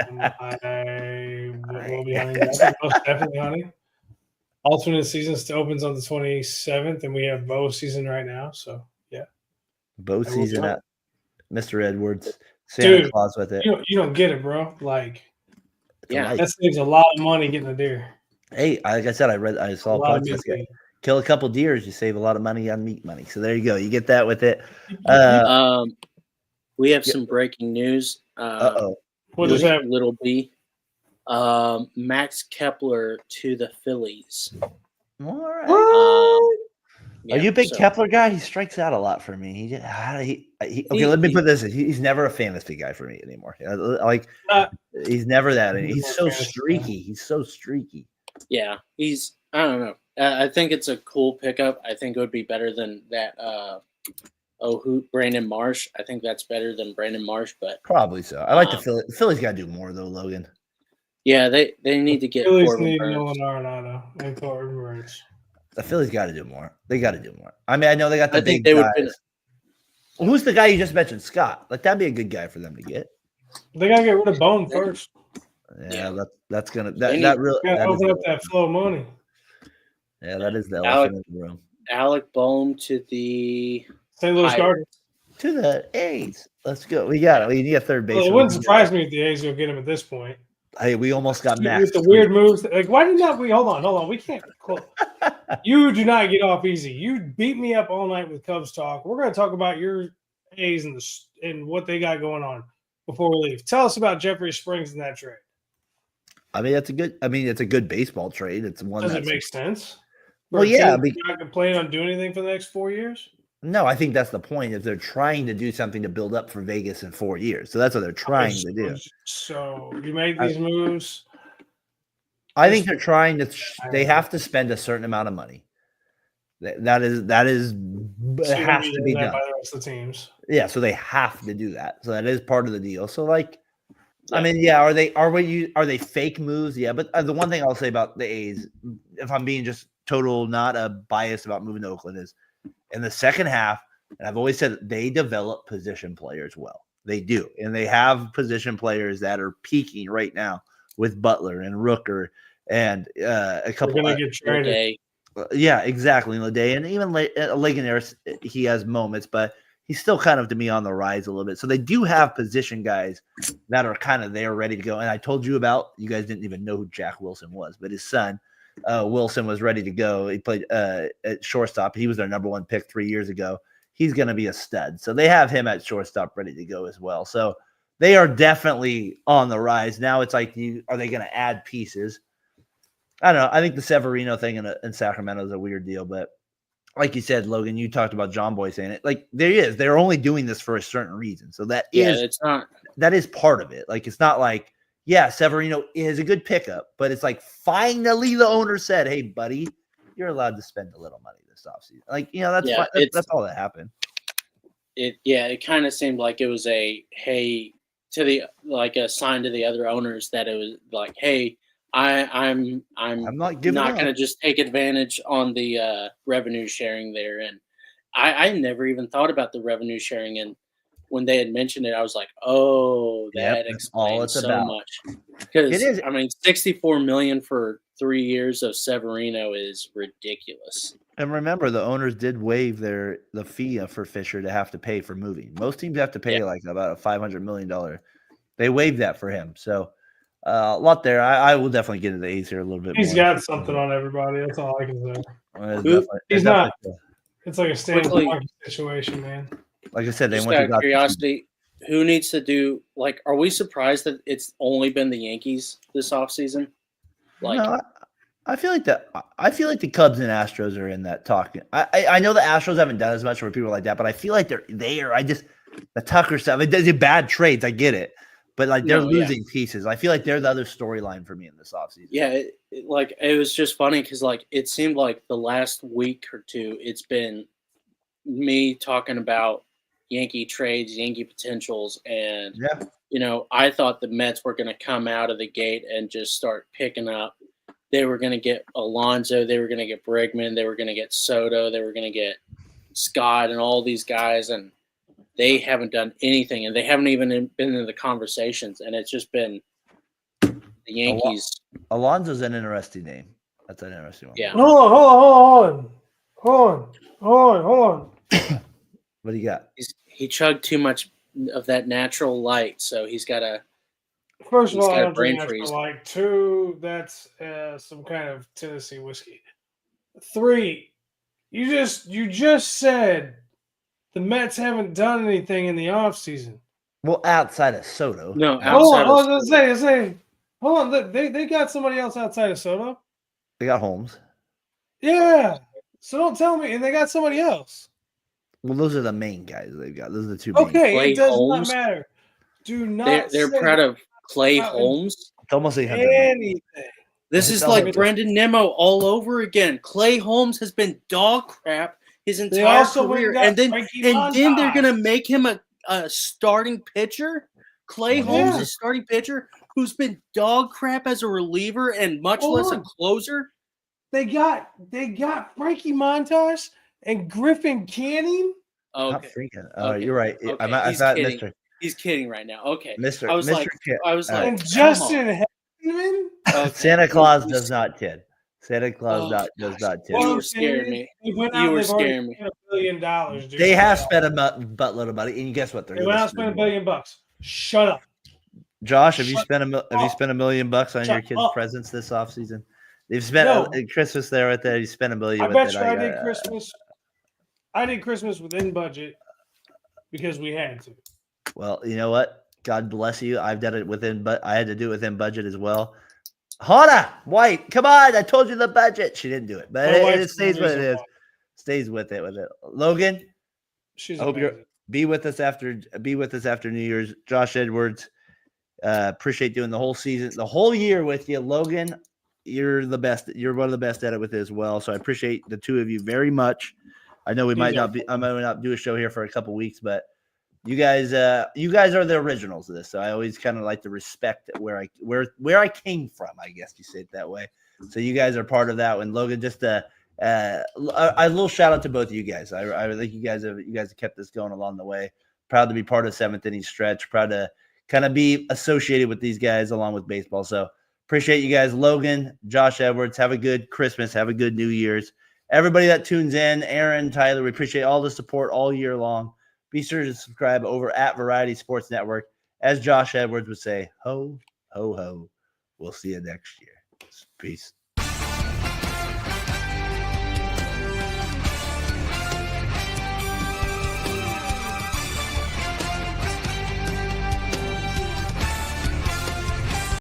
Speaker 1: will be hunting. Most definitely hunting. Alternate season still opens on the 27th, and we have bow season right now. So yeah,
Speaker 2: bow season at Mr. Edwards, Santa Claus with it.
Speaker 1: You don't get it, bro. Like,
Speaker 3: yeah,
Speaker 1: that saves a lot of money getting a deer.
Speaker 2: Hey, like I said, I saw a podcast guy. Kill a couple deers, you save a lot of money on meat money. So there you go. You get that with it.
Speaker 3: We have some breaking news.
Speaker 1: What is that?
Speaker 3: Little B. Max Kepler to the Phillies.
Speaker 2: All right. Are you a big Kepler guy? He strikes out a lot for me. Let me put this. He's never a fantasy guy for me anymore. He's never that. He's so streaky.
Speaker 3: Yeah, I don't know. I think it's a cool pickup. I think it would be better than that. Brandon Marsh. I think that's better than Brandon Marsh, but
Speaker 2: probably so. I like the Phillies. The Phillies got to do more though, Logan.
Speaker 3: Yeah, they need to get.
Speaker 1: Phillies need Nolan Arenado and Corey Bellinger.
Speaker 2: The Phillies got to do more. They got to do more. I mean, I know they got the big guys. Who's the guy you just mentioned? Scott. Like that'd be a good guy for them to get.
Speaker 1: They gotta get rid of Bone first.
Speaker 2: Yeah, that's gonna
Speaker 1: open up that flow of money.
Speaker 2: Yeah, that is the elephant in the room.
Speaker 3: Alec Bohm to the
Speaker 1: St. Louis Cardinals.
Speaker 2: To the A's. Let's go. We got it. We need a third base.
Speaker 1: Well, it wouldn't surprise me if the A's will get him at this point.
Speaker 2: Hey, we almost got Max.
Speaker 1: With the weird moves. Like, why did not we? Hold on. We can't. You do not get off easy. You beat me up all night with Cubs talk. We're going to talk about your A's and what they got going on before we leave. Tell us about Jeffrey Springs and that trade.
Speaker 2: I mean, it's a good baseball trade. It's one.
Speaker 1: Does it make sense?
Speaker 2: Well, yeah.
Speaker 1: You're not going to plan on doing anything for the next 4 years?
Speaker 2: No, I think that's the point. Is they're trying to do something to build up for Vegas in 4 years. So that's what they're trying to do.
Speaker 1: So you made these moves.
Speaker 2: I think they're trying to. They have to spend a certain amount of money. That is it has to be done
Speaker 1: by the rest of the teams.
Speaker 2: Yeah, so they have to do that. So that is part of the deal. So I mean, yeah, are they fake moves? Yeah, but the one thing I'll say about the A's, if I'm being just total not a bias about moving to Oakland, is in the second half, and I've always said they develop position players well. They do, and they have position players that are peaking right now with Butler and Rooker and a couple.
Speaker 1: They're going to get traded.
Speaker 2: Yeah, exactly. Leday and even Leganeris, he has moments, but he's still kind of to me on the rise a little bit. So they do have position guys that are kind of there ready to go. And I told you about, you guys didn't even know who Jack Wilson was, but his son Wilson was ready to go. He played at shortstop. He was their number one pick 3 years ago. He's going to be a stud. So they have him at shortstop ready to go as well. So they are definitely on the rise. Now it's like, are they going to add pieces? I don't know. I think the Severino thing in Sacramento is a weird deal, but like you said, Logan, you talked about John Boy saying it. Like there is, they're only doing this for a certain reason. So that
Speaker 3: it's not.
Speaker 2: That is part of it. Like it's not like, yeah, Severino is a good pickup, but it's like finally the owner said, "Hey, buddy, you're allowed to spend a little money this offseason." Like that's fine. That's all that happened.
Speaker 3: It kind of seemed like it was a sign to the other owners that it was like, hey, I'm
Speaker 2: not
Speaker 3: going to just take advantage on the revenue sharing there. And I never even thought about the revenue sharing, and when they had mentioned it, I was like, oh, that explains so much. Because I mean, $64 million for 3 years of Severino is ridiculous.
Speaker 2: And remember, the owners did waive the fee for Fisher to have to pay for moving. Most teams have to pay like about a $500 million. They waived that for him. So a lot there. I will definitely get into the A's here a little bit
Speaker 1: He's
Speaker 2: more.
Speaker 1: got something on everybody. That's all I can say.
Speaker 2: He's
Speaker 1: not. It's like a Stanley situation, man.
Speaker 2: Like I said, they
Speaker 3: just
Speaker 2: went
Speaker 3: out of curiosity, who needs to do are we surprised that it's only been the Yankees this offseason?
Speaker 2: No, I feel like the Cubs and Astros are in that talk. I know the Astros haven't done as much for people like that, but I feel like they're there. The Tucker stuff. They're bad trades. I get it, but they're losing pieces. I feel like they're the other storyline for me in this offseason.
Speaker 3: Yeah, it was just funny because it seemed like the last week or two it's been me talking about Yankee trades, Yankee potentials, and I thought the Mets were going to come out of the gate and just start picking up. They were going to get Alonso, they were going to get Bregman, they were going to get Soto, they were going to get Scott, and all these guys, and they haven't done anything, and they haven't even been in the conversations, and it's just been the Yankees.
Speaker 2: Alonso's an interesting name. That's an interesting one.
Speaker 3: Yeah.
Speaker 1: Hold on.
Speaker 2: What do you got?
Speaker 3: He chugged too much of that natural light, so he's got to.
Speaker 1: First of all, I don't drink natural light. 2, that's some kind of Tennessee whiskey. 3, you just said the Mets haven't done anything in the offseason.
Speaker 2: Well, outside of Soto.
Speaker 3: No,
Speaker 1: outside hold on. They got somebody else outside of Soto.
Speaker 2: They got Holmes.
Speaker 1: Yeah. So don't tell me. And they got somebody else.
Speaker 2: Well, those are the main guys they've got. Those are the 2 main.
Speaker 1: Okay, it does not matter. Do not.
Speaker 3: They're proud of Clay Holmes.
Speaker 2: It's almost like
Speaker 1: anything.
Speaker 3: This is like Brendan Nemo all over again. Clay Holmes has been dog crap his entire career, and then they're gonna make him a starting pitcher. Clay Holmes is a starting pitcher who's been dog crap as a reliever and much less a closer.
Speaker 1: They got Frankie Montas and Griffin Canning.
Speaker 3: Okay.
Speaker 2: You're right.
Speaker 3: Okay.
Speaker 2: I thought Mr.
Speaker 3: He's kidding right now. Okay.
Speaker 2: Mr.
Speaker 3: I was like,
Speaker 1: and Justin Hedman.
Speaker 3: Okay.
Speaker 2: Santa Claus does not kid. Santa Claus does not kid.
Speaker 3: You were scaring me. You were scaring me.
Speaker 1: $1 billion, dude.
Speaker 2: They have spent a buttload of money, and guess what?
Speaker 1: They went out and spent $1 billion. Shut up,
Speaker 2: Josh. Have you spent $1 million on your kids' presents this offseason? They've spent Christmas there right there. You spent $1 million.
Speaker 1: I bet you I did Christmas. I did Christmas within budget because we had to.
Speaker 2: Well, you know what? God bless you. I've done it within, but I had to do it within budget as well. Hannah White, come on! I told you the budget. She didn't do it, but it stays what it is. Stays with it. Logan, I hope you'll be with us after New Year's. Josh Edwards, appreciate doing the whole season, the whole year with you. Logan, you're the best. You're one of the best at it with it as well. So I appreciate the 2 of you very much. I know I might not do a show here for a couple weeks, but you guys are the originals of this. So I always kind of like to respect where I came from, I guess you say it that way. So you guys are part of that one. Logan, just a little shout out to both of you guys. I think you guys have kept this going along the way. Proud to be part of 7th inning stretch. Proud to kind of be associated with these guys along with baseball. So appreciate you guys. Logan, Josh Edwards, have a good Christmas. Have a good New Year's. Everybody that tunes in, Aaron, Tyler, we appreciate all the support all year long. Be sure to subscribe over at Variety Sports Network. As Josh Edwards would say, ho, ho, ho. We'll see you next year. Peace.